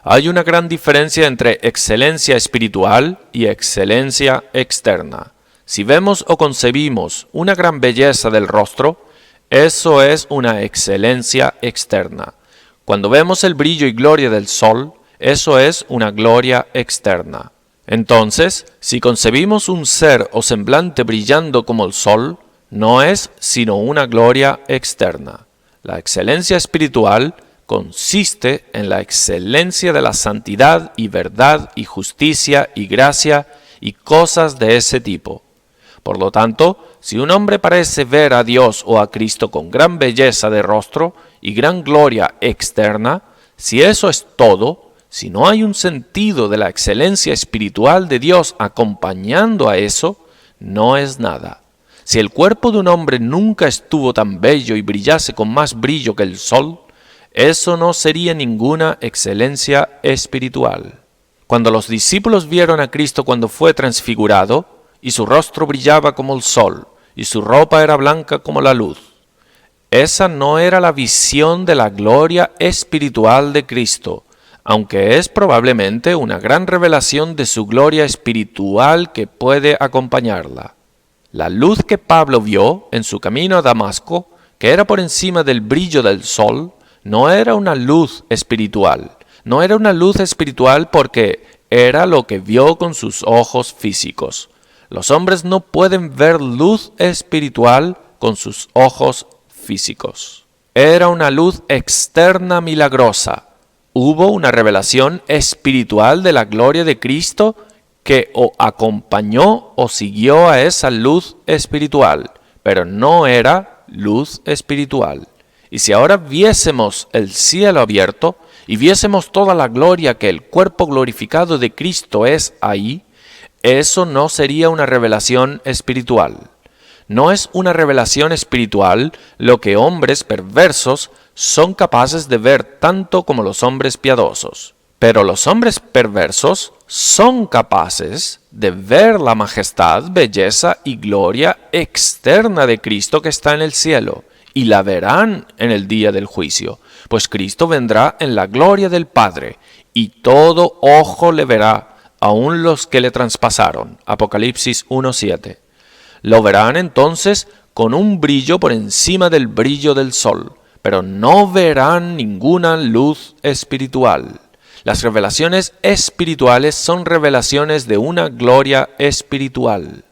A: Hay una gran diferencia entre excelencia espiritual y excelencia externa. Si vemos o concebimos una gran belleza del rostro, eso es una excelencia externa. Cuando vemos el brillo y gloria del sol, eso es una gloria externa. Entonces, si concebimos un ser o semblante brillando como el sol, no es sino una gloria externa. La excelencia espiritual consiste en la excelencia de la santidad y verdad y justicia y gracia y cosas de ese tipo. Por lo tanto, si un hombre parece ver a Dios o a Cristo con gran belleza de rostro y gran gloria externa, si eso es todo, si no hay un sentido de la excelencia espiritual de Dios acompañando a eso, no es nada. Si el cuerpo de un hombre nunca estuvo tan bello y brillase con más brillo que el sol, eso no sería ninguna excelencia espiritual. Cuando los discípulos vieron a Cristo cuando fue transfigurado, y su rostro brillaba como el sol, y su ropa era blanca como la luz, esa no era la visión de la gloria espiritual de Cristo, aunque es probablemente una gran revelación de su gloria espiritual que puede acompañarla. La luz que Pablo vio en su camino a Damasco, que era por encima del brillo del sol, no era una luz espiritual. No era una luz espiritual porque era lo que vio con sus ojos físicos. Los hombres no pueden ver luz espiritual con sus ojos físicos. Era una luz externa milagrosa. Hubo una revelación espiritual de la gloria de Cristo que o acompañó o siguió a esa luz espiritual, pero no era luz espiritual. Y si ahora viésemos el cielo abierto y viésemos toda la gloria que el cuerpo glorificado de Cristo es ahí, eso no sería una revelación espiritual. No es una revelación espiritual lo que hombres perversos son capaces de ver tanto como los hombres piadosos. Pero los hombres perversos son capaces de ver la majestad, belleza y gloria externa de Cristo que está en el cielo, y la verán en el día del juicio, pues Cristo vendrá en la gloria del Padre, y todo ojo le verá, aun los que le traspasaron. Apocalipsis 1:7. Lo verán entonces con un brillo por encima del brillo del sol, pero no verán ninguna luz espiritual. Las revelaciones espirituales son revelaciones de una gloria espiritual.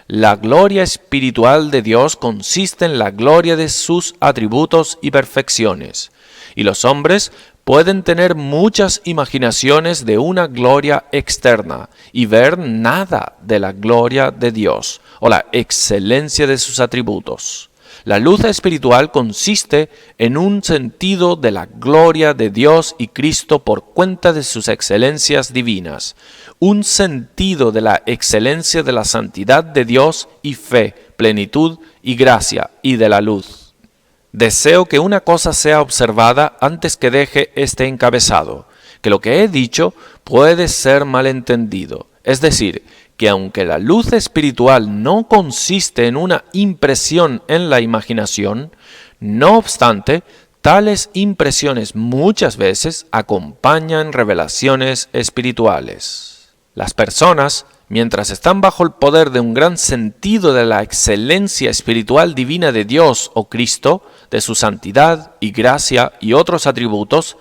A: La gloria espiritual de Dios consiste en la gloria de sus atributos y perfecciones, y los hombres pueden tener muchas imaginaciones de una gloria externa y ver nada de la gloria de Dios o la excelencia de sus atributos. La luz espiritual consiste en un sentido de la gloria de Dios y Cristo por cuenta de sus excelencias divinas, un sentido de la excelencia de la santidad de Dios y fe, plenitud y gracia y de la luz. Deseo que una cosa sea observada antes que deje este encabezado, que lo que he dicho puede ser malentendido, es decir, que aunque la luz espiritual no consiste en una impresión en la imaginación, no obstante, tales impresiones muchas veces acompañan revelaciones espirituales. Las personas, mientras están bajo el poder de un gran sentido de la excelencia espiritual divina de Dios o Cristo, de su santidad y gracia y otros atributos,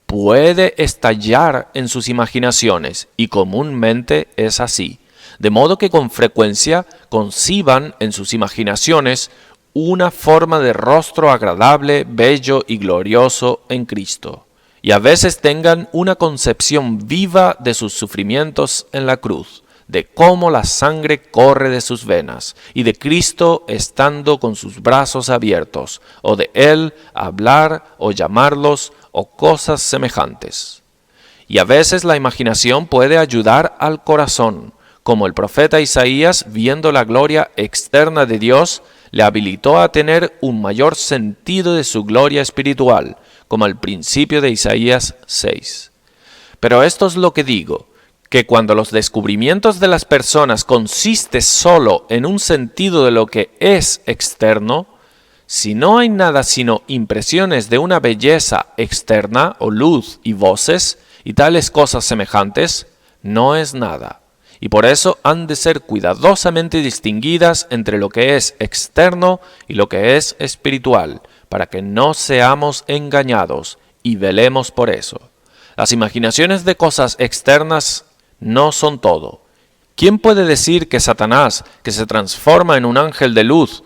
A: puede estallar en sus imaginaciones, y comúnmente es así, de modo que con frecuencia conciban en sus imaginaciones una forma de rostro agradable, bello y glorioso en Cristo, y a veces tengan una concepción viva de sus sufrimientos en la cruz, de cómo la sangre corre de sus venas, y de Cristo estando con sus brazos abiertos, o de Él hablar o llamarlos, o cosas semejantes. Y a veces la imaginación puede ayudar al corazón, como el profeta Isaías, viendo la gloria externa de Dios, le habilitó a tener un mayor sentido de su gloria espiritual, como al principio de Isaías 6. Pero esto es lo que digo, que cuando los descubrimientos de las personas consiste solo en un sentido de lo que es externo, si no hay nada sino impresiones de una belleza externa o luz y voces y tales cosas semejantes, no es nada. Y por eso han de ser cuidadosamente distinguidas entre lo que es externo y lo que es espiritual, para que no seamos engañados, y velemos por eso. Las imaginaciones de cosas externas no son todo. ¿Quién puede decir que Satanás, que se transforma en un ángel de luz,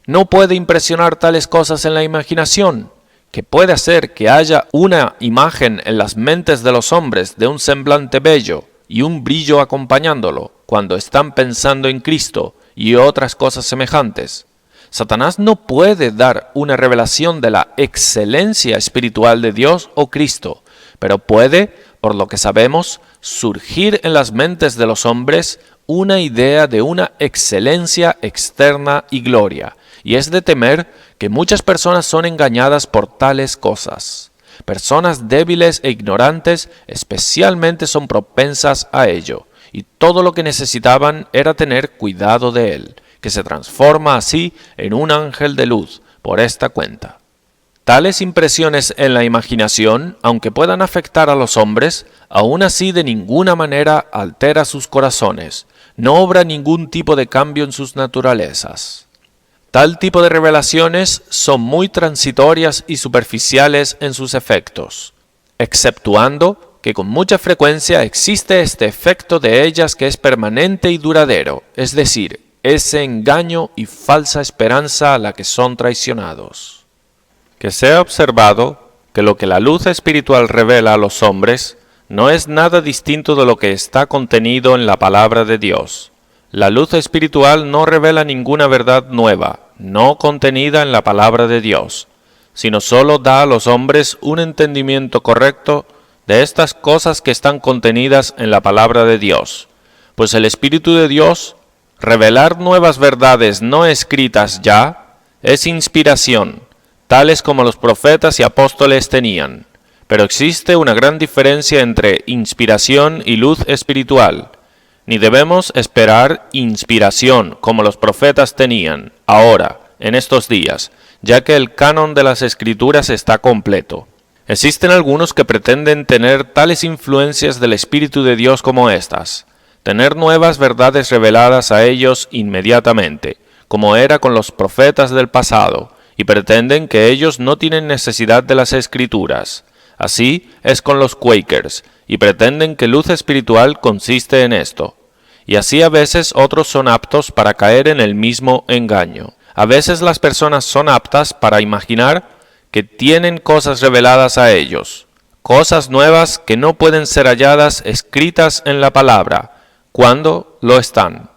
A: no puede impresionar tales cosas en la imaginación? Que puede hacer que haya una imagen en las mentes de los hombres de un semblante bello y un brillo acompañándolo cuando están pensando en Cristo y otras cosas semejantes. Satanás no puede dar una revelación de la excelencia espiritual de Dios o Cristo, pero puede, por lo que sabemos, surgir en las mentes de los hombres una idea de una excelencia externa y gloria, y es de temer que muchas personas son engañadas por tales cosas. Personas débiles e ignorantes especialmente son propensas a ello, y todo lo que necesitaban era tener cuidado de él, que se transforma así en un ángel de luz por esta cuenta. Tales impresiones en la imaginación, aunque puedan afectar a los hombres, aún así de ninguna manera altera sus corazones, no obra ningún tipo de cambio en sus naturalezas. Tal tipo de revelaciones son muy transitorias y superficiales en sus efectos, exceptuando que con mucha frecuencia existe este efecto de ellas que es permanente y duradero, es decir, ese engaño y falsa esperanza a la que son traicionados. Que sea observado que lo que la luz espiritual revela a los hombres no es nada distinto de lo que está contenido en la palabra de Dios. La luz espiritual no revela ninguna verdad nueva, no contenida en la palabra de Dios, sino solo da a los hombres un entendimiento correcto de estas cosas que están contenidas en la palabra de Dios. Pues el Espíritu de Dios, revelar nuevas verdades no escritas ya, es inspiración, tales como los profetas y apóstoles tenían, Pero existe una gran diferencia entre inspiración y luz espiritual. Ni debemos esperar inspiración como los profetas tenían ahora, en estos días, ya que el canon de las Escrituras está completo. Existen algunos que pretenden tener tales influencias del Espíritu de Dios como estas, tener nuevas verdades reveladas a ellos inmediatamente, como era con los profetas del pasado, y pretenden que ellos no tienen necesidad de las Escrituras. Así es con los Quakers, y pretenden que luz espiritual consiste en esto. Y así a veces otros son aptos para caer en el mismo engaño. A veces las personas son aptas para imaginar que tienen cosas reveladas a ellos, cosas nuevas que no pueden ser halladas escritas en la palabra, cuando lo están.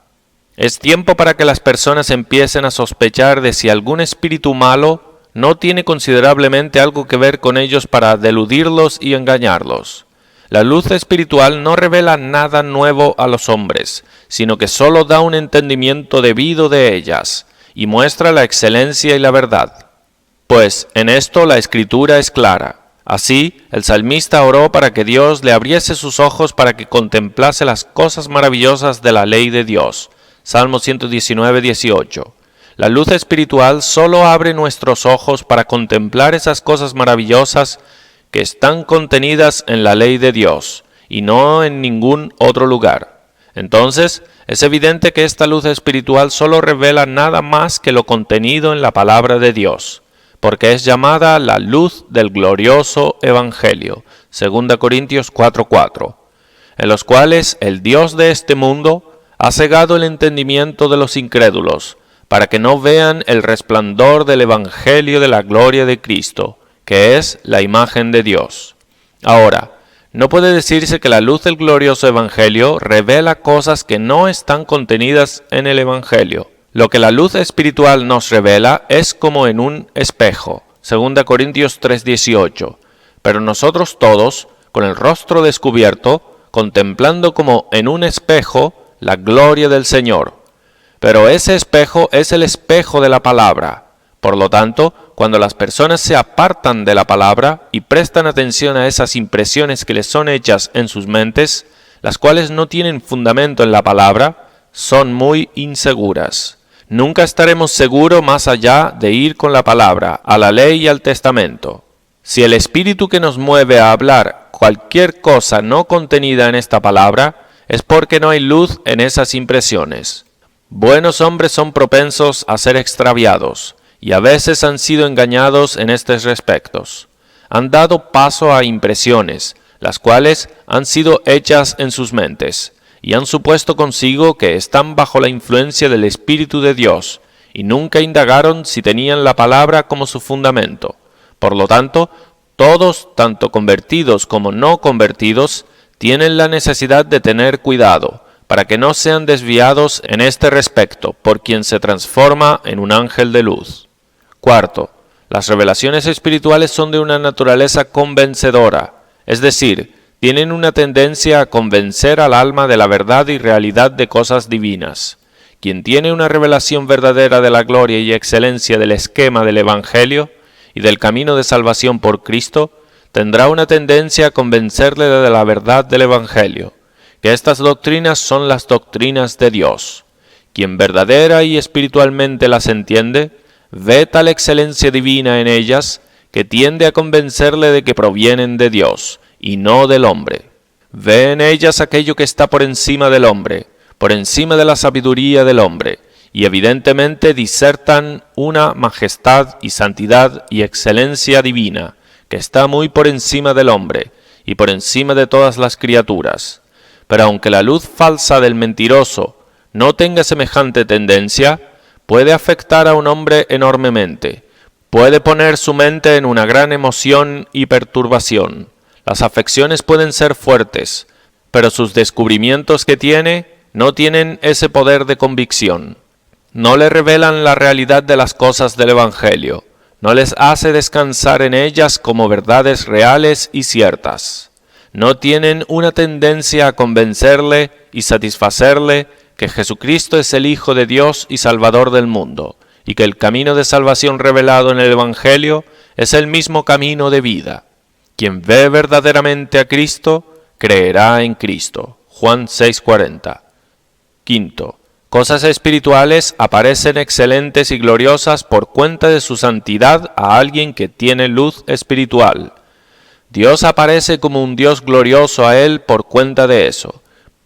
A: Es tiempo para que las personas empiecen a sospechar de si algún espíritu malo no tiene considerablemente algo que ver con ellos para deludirlos y engañarlos. La luz espiritual no revela nada nuevo a los hombres, sino que solo da un entendimiento debido de ellas, y muestra la excelencia y la verdad. Pues en esto la Escritura es clara. Así, el salmista oró para que Dios le abriese sus ojos para que contemplase las cosas maravillosas de la ley de Dios. Salmo 119, 18. La luz espiritual solo abre nuestros ojos para contemplar esas cosas maravillosas que están contenidas en la ley de Dios, y no en ningún otro lugar. Entonces, es evidente que esta luz espiritual solo revela nada más que lo contenido en la palabra de Dios, porque es llamada la luz del glorioso Evangelio, 2 Corintios 4:4, en los cuales el Dios de este mundo ha cegado el entendimiento de los incrédulos, para que no vean el resplandor del Evangelio de la gloria de Cristo, que es la imagen de Dios. Ahora, no puede decirse que la luz del glorioso Evangelio revela cosas que no están contenidas en el Evangelio. Lo que la luz espiritual nos revela es como en un espejo, 2 Corintios 3:18. Pero nosotros todos, con el rostro descubierto, contemplando como en un espejo la gloria del Señor. Pero ese espejo es el espejo de la palabra. Por lo tanto, cuando las personas se apartan de la palabra y prestan atención a esas impresiones que les son hechas en sus mentes, las cuales no tienen fundamento en la palabra, son muy inseguras. Nunca estaremos seguros más allá de ir con la palabra, a la ley y al testamento. Si el espíritu que nos mueve a hablar cualquier cosa no contenida en esta palabra, es porque no hay luz en esas impresiones. Buenos hombres son propensos a ser extraviados, y a veces han sido engañados en estos respectos. Han dado paso a impresiones, las cuales han sido hechas en sus mentes, y han supuesto consigo que están bajo la influencia del Espíritu de Dios, y nunca indagaron si tenían la palabra como su fundamento. Por lo tanto, todos, tanto convertidos como no convertidos, tienen la necesidad de tener cuidado, para que no sean desviados en este respecto por quien se transforma en un ángel de luz. Cuarto, las revelaciones espirituales son de una naturaleza convencedora, es decir, tienen una tendencia a convencer al alma de la verdad y realidad de cosas divinas. Quien tiene una revelación verdadera de la gloria y excelencia del esquema del Evangelio y del camino de salvación por Cristo, tendrá una tendencia a convencerle de la verdad del Evangelio, que estas doctrinas son las doctrinas de Dios. Quien verdadera y espiritualmente las entiende, ve tal excelencia divina en ellas que tiende a convencerle de que provienen de Dios y no del hombre. Ve en ellas aquello que está por encima del hombre, por encima de la sabiduría del hombre, y evidentemente disertan una majestad y santidad y excelencia divina que está muy por encima del hombre y por encima de todas las criaturas. Pero aunque la luz falsa del mentiroso no tenga semejante tendencia, puede afectar a un hombre enormemente, puede poner su mente en una gran emoción y perturbación. Las afecciones pueden ser fuertes, pero sus descubrimientos que tiene no tienen ese poder de convicción. No le revelan la realidad de las cosas del Evangelio, no les hace descansar en ellas como verdades reales y ciertas. No tienen una tendencia a convencerle y satisfacerle que Jesucristo es el Hijo de Dios y Salvador del mundo, y que el camino de salvación revelado en el Evangelio es el mismo camino de vida. Quien ve verdaderamente a Cristo, creerá en Cristo. Juan 6:40. Quinto, cosas espirituales aparecen excelentes y gloriosas por cuenta de su santidad a alguien que tiene luz espiritual. Dios aparece como un Dios glorioso a él por cuenta de eso,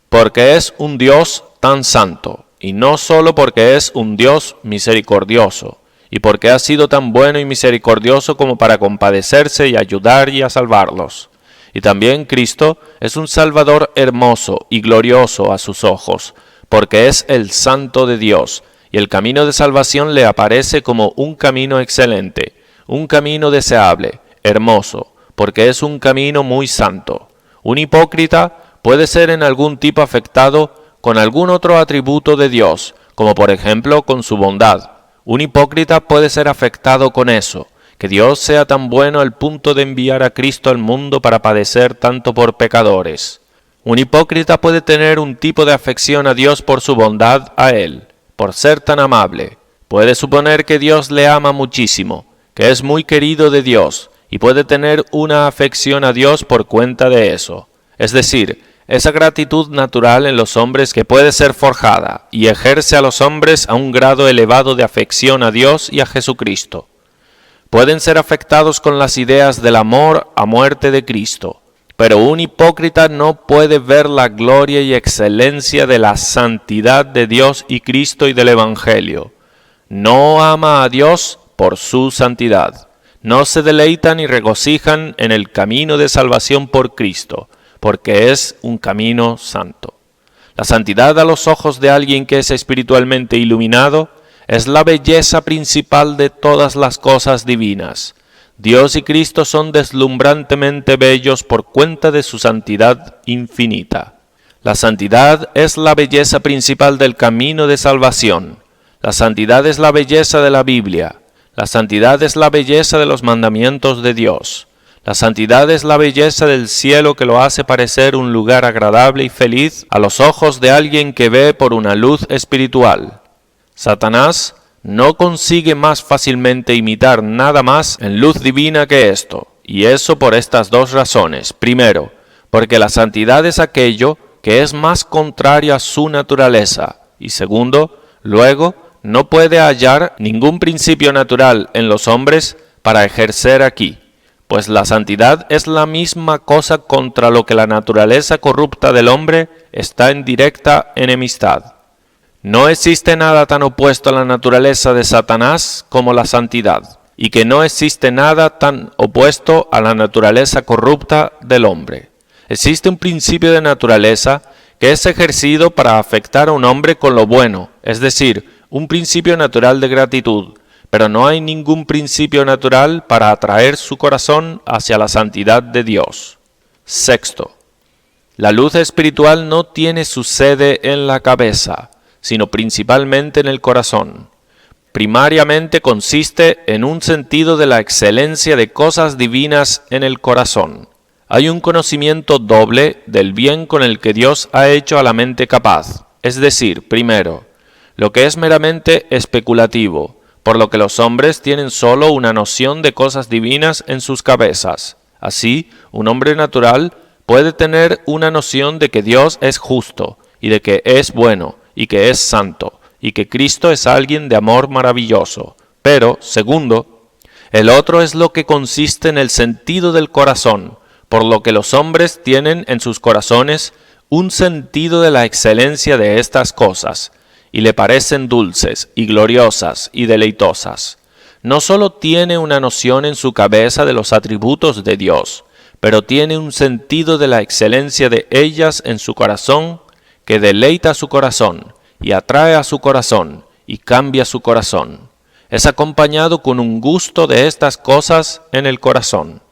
A: porque es un Dios tan santo, y no solo porque es un Dios misericordioso, y porque ha sido tan bueno y misericordioso como para compadecerse y ayudar y a salvarlos. Y también Cristo es un Salvador hermoso y glorioso a sus ojos, porque es el Santo de Dios, y el camino de salvación le aparece como un camino excelente, un camino deseable, hermoso, porque es un camino muy santo. Un hipócrita puede ser en algún tipo afectado con algún otro atributo de Dios, como por ejemplo con su bondad. Un hipócrita puede ser afectado con eso, que Dios sea tan bueno al punto de enviar a Cristo al mundo para padecer tanto por pecadores. Un hipócrita puede tener un tipo de afección a Dios por su bondad a Él, por ser tan amable. Puede suponer que Dios le ama muchísimo, que es muy querido de Dios, y puede tener una afección a Dios por cuenta de eso. Es decir, esa gratitud natural en los hombres que puede ser forjada y ejerce a los hombres a un grado elevado de afección a Dios y a Jesucristo. Pueden ser afectados con las ideas del amor a muerte de Cristo, pero un hipócrita no puede ver la gloria y excelencia de la santidad de Dios y Cristo y del Evangelio. No ama a Dios por su santidad. No se deleitan y regocijan en el camino de salvación por Cristo, porque es un camino santo. La santidad a los ojos de alguien que es espiritualmente iluminado es la belleza principal de todas las cosas divinas. Dios y Cristo son deslumbrantemente bellos por cuenta de su santidad infinita. La santidad es la belleza principal del camino de salvación. La santidad es la belleza de la Biblia. La santidad es la belleza de los mandamientos de Dios. La santidad es la belleza del cielo que lo hace parecer un lugar agradable y feliz a los ojos de alguien que ve por una luz espiritual. Satanás no consigue más fácilmente imitar nada más en luz divina que esto, y eso por estas dos razones. Primero, porque la santidad es aquello que es más contrario a su naturaleza, y segundo, luego, no puede hallar ningún principio natural en los hombres para ejercer aquí, pues la santidad es la misma cosa contra lo que la naturaleza corrupta del hombre está en directa enemistad. No existe nada tan opuesto a la naturaleza de Satanás como la santidad, y que no existe nada tan opuesto a la naturaleza corrupta del hombre. Existe un principio de naturaleza que es ejercido para afectar a un hombre con lo bueno, es decir, un principio natural de gratitud, pero no hay ningún principio natural para atraer su corazón hacia la santidad de Dios. Sexto, la luz espiritual no tiene su sede en la cabeza, sino principalmente en el corazón. Primariamente consiste en un sentido de la excelencia de cosas divinas en el corazón. Hay un conocimiento doble del bien con el que Dios ha hecho a la mente capaz, es decir, primero, lo que es meramente especulativo, por lo que los hombres tienen solo una noción de cosas divinas en sus cabezas. Así, un hombre natural puede tener una noción de que Dios es justo, y de que es bueno, y que es santo, y que Cristo es alguien de amor maravilloso. Pero, segundo, el otro es lo que consiste en el sentido del corazón, por lo que los hombres tienen en sus corazones un sentido de la excelencia de estas cosas, y le parecen dulces y gloriosas y deleitosas. No solo tiene una noción en su cabeza de los atributos de Dios, pero tiene un sentido de la excelencia de ellas en su corazón que deleita su corazón y atrae a su corazón y cambia su corazón. Es acompañado con un gusto de estas cosas en el corazón.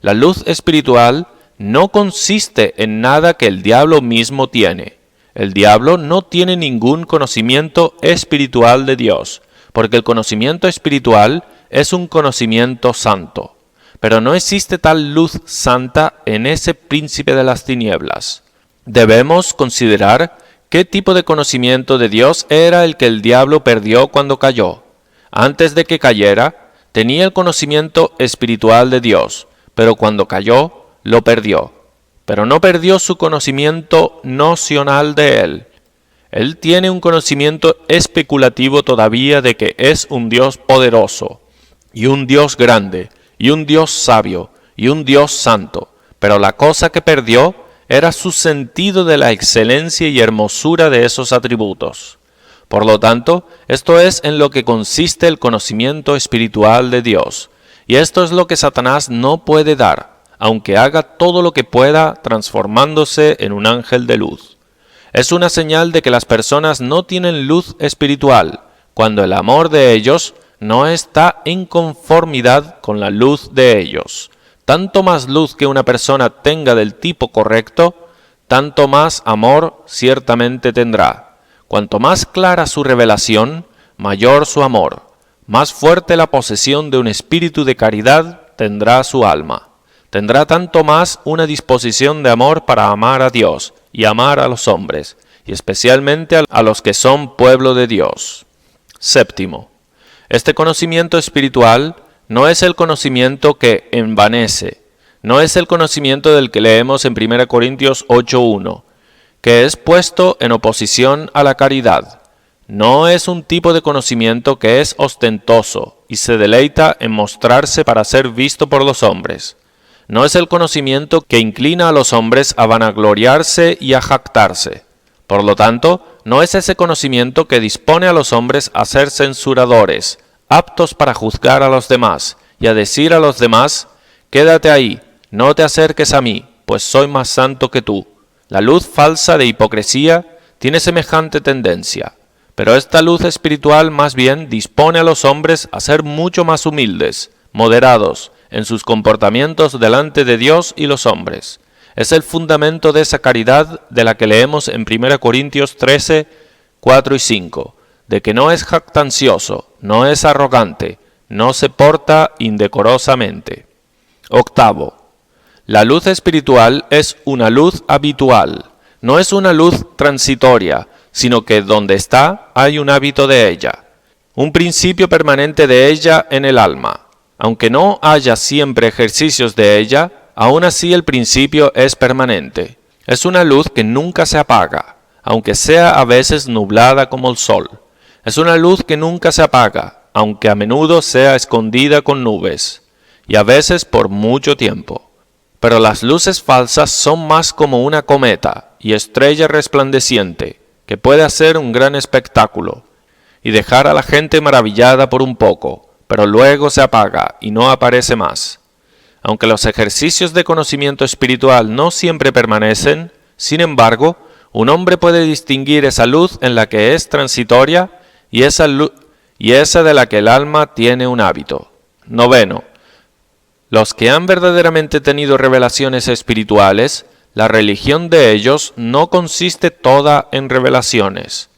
A: La luz espiritual no consiste en nada que el diablo mismo tiene. El diablo no tiene ningún conocimiento espiritual de Dios, porque el conocimiento espiritual es un conocimiento santo. Pero no existe tal luz santa en ese príncipe de las tinieblas. Debemos considerar qué tipo de conocimiento de Dios era el que el diablo perdió cuando cayó. Antes de que cayera, tenía el conocimiento espiritual de Dios, pero cuando cayó, lo perdió. Pero no perdió su conocimiento nocional de él. Él tiene un conocimiento especulativo todavía de que es un Dios poderoso, y un Dios grande, y un Dios sabio, y un Dios santo. Pero la cosa que perdió era su sentido de la excelencia y hermosura de esos atributos. Por lo tanto, esto es en lo que consiste el conocimiento espiritual de Dios, y esto es lo que Satanás no puede dar, aunque haga todo lo que pueda transformándose en un ángel de luz. Es una señal de que las personas no tienen luz espiritual, cuando el amor de ellos no está en conformidad con la luz de ellos. Tanto más luz que una persona tenga del tipo correcto, tanto más amor ciertamente tendrá. Cuanto más clara su revelación, mayor su amor. Más fuerte la posesión de un espíritu de caridad tendrá su alma. Tendrá tanto más una disposición de amor para amar a Dios y amar a los hombres, y especialmente a los que son pueblo de Dios. Séptimo, este conocimiento espiritual no es el conocimiento que envanece, no es el conocimiento del que leemos en 1 Corintios 8:1, que es puesto en oposición a la caridad. No es un tipo de conocimiento que es ostentoso y se deleita en mostrarse para ser visto por los hombres. No es el conocimiento que inclina a los hombres a vanagloriarse y a jactarse. Por lo tanto, no es ese conocimiento que dispone a los hombres a ser censuradores, aptos para juzgar a los demás y a decir a los demás: «Quédate ahí, no te acerques a mí, pues soy más santo que tú». La luz falsa de hipocresía tiene semejante tendencia, pero esta luz espiritual más bien dispone a los hombres a ser mucho más humildes, moderados en sus comportamientos delante de Dios y los hombres. Es el fundamento de esa caridad de la que leemos en 1 Corintios 13, 4 y 5, de que no es jactancioso, no es arrogante, no se porta indecorosamente. Octavo, la luz espiritual es una luz habitual, no es una luz transitoria, sino que donde está hay un hábito de ella, un principio permanente de ella en el alma. Aunque no haya siempre ejercicios de ella, aún así el principio es permanente. Es una luz que nunca se apaga, aunque sea a veces nublada como el sol. Es una luz que nunca se apaga, aunque a menudo sea escondida con nubes, y a veces por mucho tiempo. Pero las luces falsas son más como una cometa y estrella resplandeciente, que puede hacer un gran espectáculo, y dejar a la gente maravillada por un poco, pero luego se apaga y no aparece más. Aunque los ejercicios de conocimiento espiritual no siempre permanecen, sin embargo, un hombre puede distinguir esa luz en la que es transitoria y esa de la que el alma tiene un hábito. Noveno, los que han verdaderamente tenido revelaciones espirituales, la religión de ellos no consiste toda en revelaciones.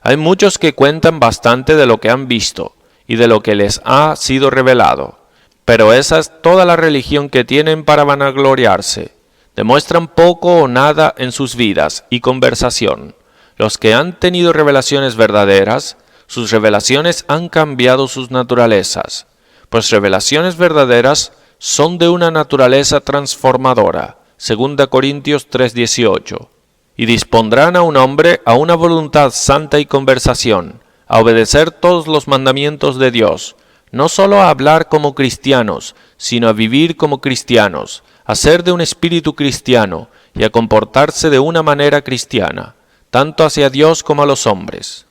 A: Hay muchos que cuentan bastante de lo que han visto y de lo que les ha sido revelado, pero esa es toda la religión que tienen para vanagloriarse. Demuestran poco o nada en sus vidas y conversación. Los que han tenido revelaciones verdaderas, sus revelaciones han cambiado sus naturalezas, pues revelaciones verdaderas son de una naturaleza transformadora, 2 Corintios 3:18, y dispondrán a un hombre a una voluntad santa y conversación, a obedecer todos los mandamientos de Dios, no solo a hablar como cristianos, sino a vivir como cristianos, a ser de un espíritu cristiano y a comportarse de una manera cristiana, tanto hacia Dios como a los hombres.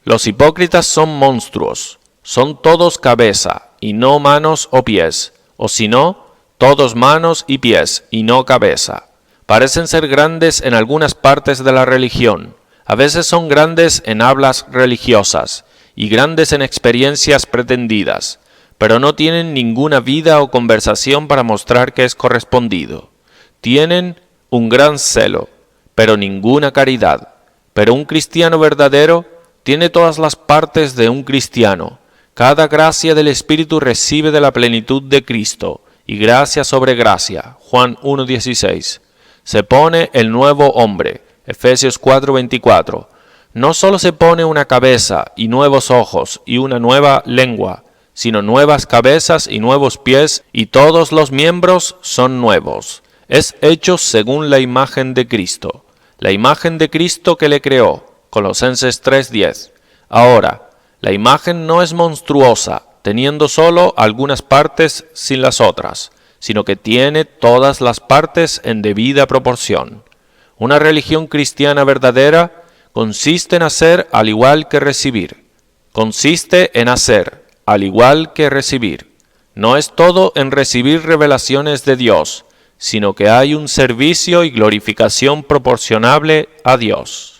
A: Los hipócritas son monstruos, son todos cabeza y no manos o pies, o si no, todos manos y pies y no cabeza. Parecen ser grandes en algunas partes de la religión, a veces son grandes en hablas religiosas y grandes en experiencias pretendidas, pero no tienen ninguna vida o conversación para mostrar que es correspondido. Tienen un gran celo, pero ninguna caridad. Pero un cristiano verdadero tiene todas las partes de un cristiano. Cada gracia del Espíritu recibe de la plenitud de Cristo, y gracia sobre gracia. Juan 1:16. Se pone el nuevo hombre. Efesios 4:24. No solo se pone una cabeza y nuevos ojos y una nueva lengua, sino nuevas cabezas y nuevos pies, y todos los miembros son nuevos. Es hecho según la imagen de Cristo, la imagen de Cristo que le creó. Colosenses 3:10. Ahora, la imagen no es monstruosa, teniendo solo algunas partes sin las otras, sino que tiene todas las partes en debida proporción. Una religión cristiana verdadera consiste en hacer al igual que recibir. Consiste en hacer al igual que recibir. No es todo en recibir revelaciones de Dios, sino que hay un servicio y glorificación proporcionable a Dios.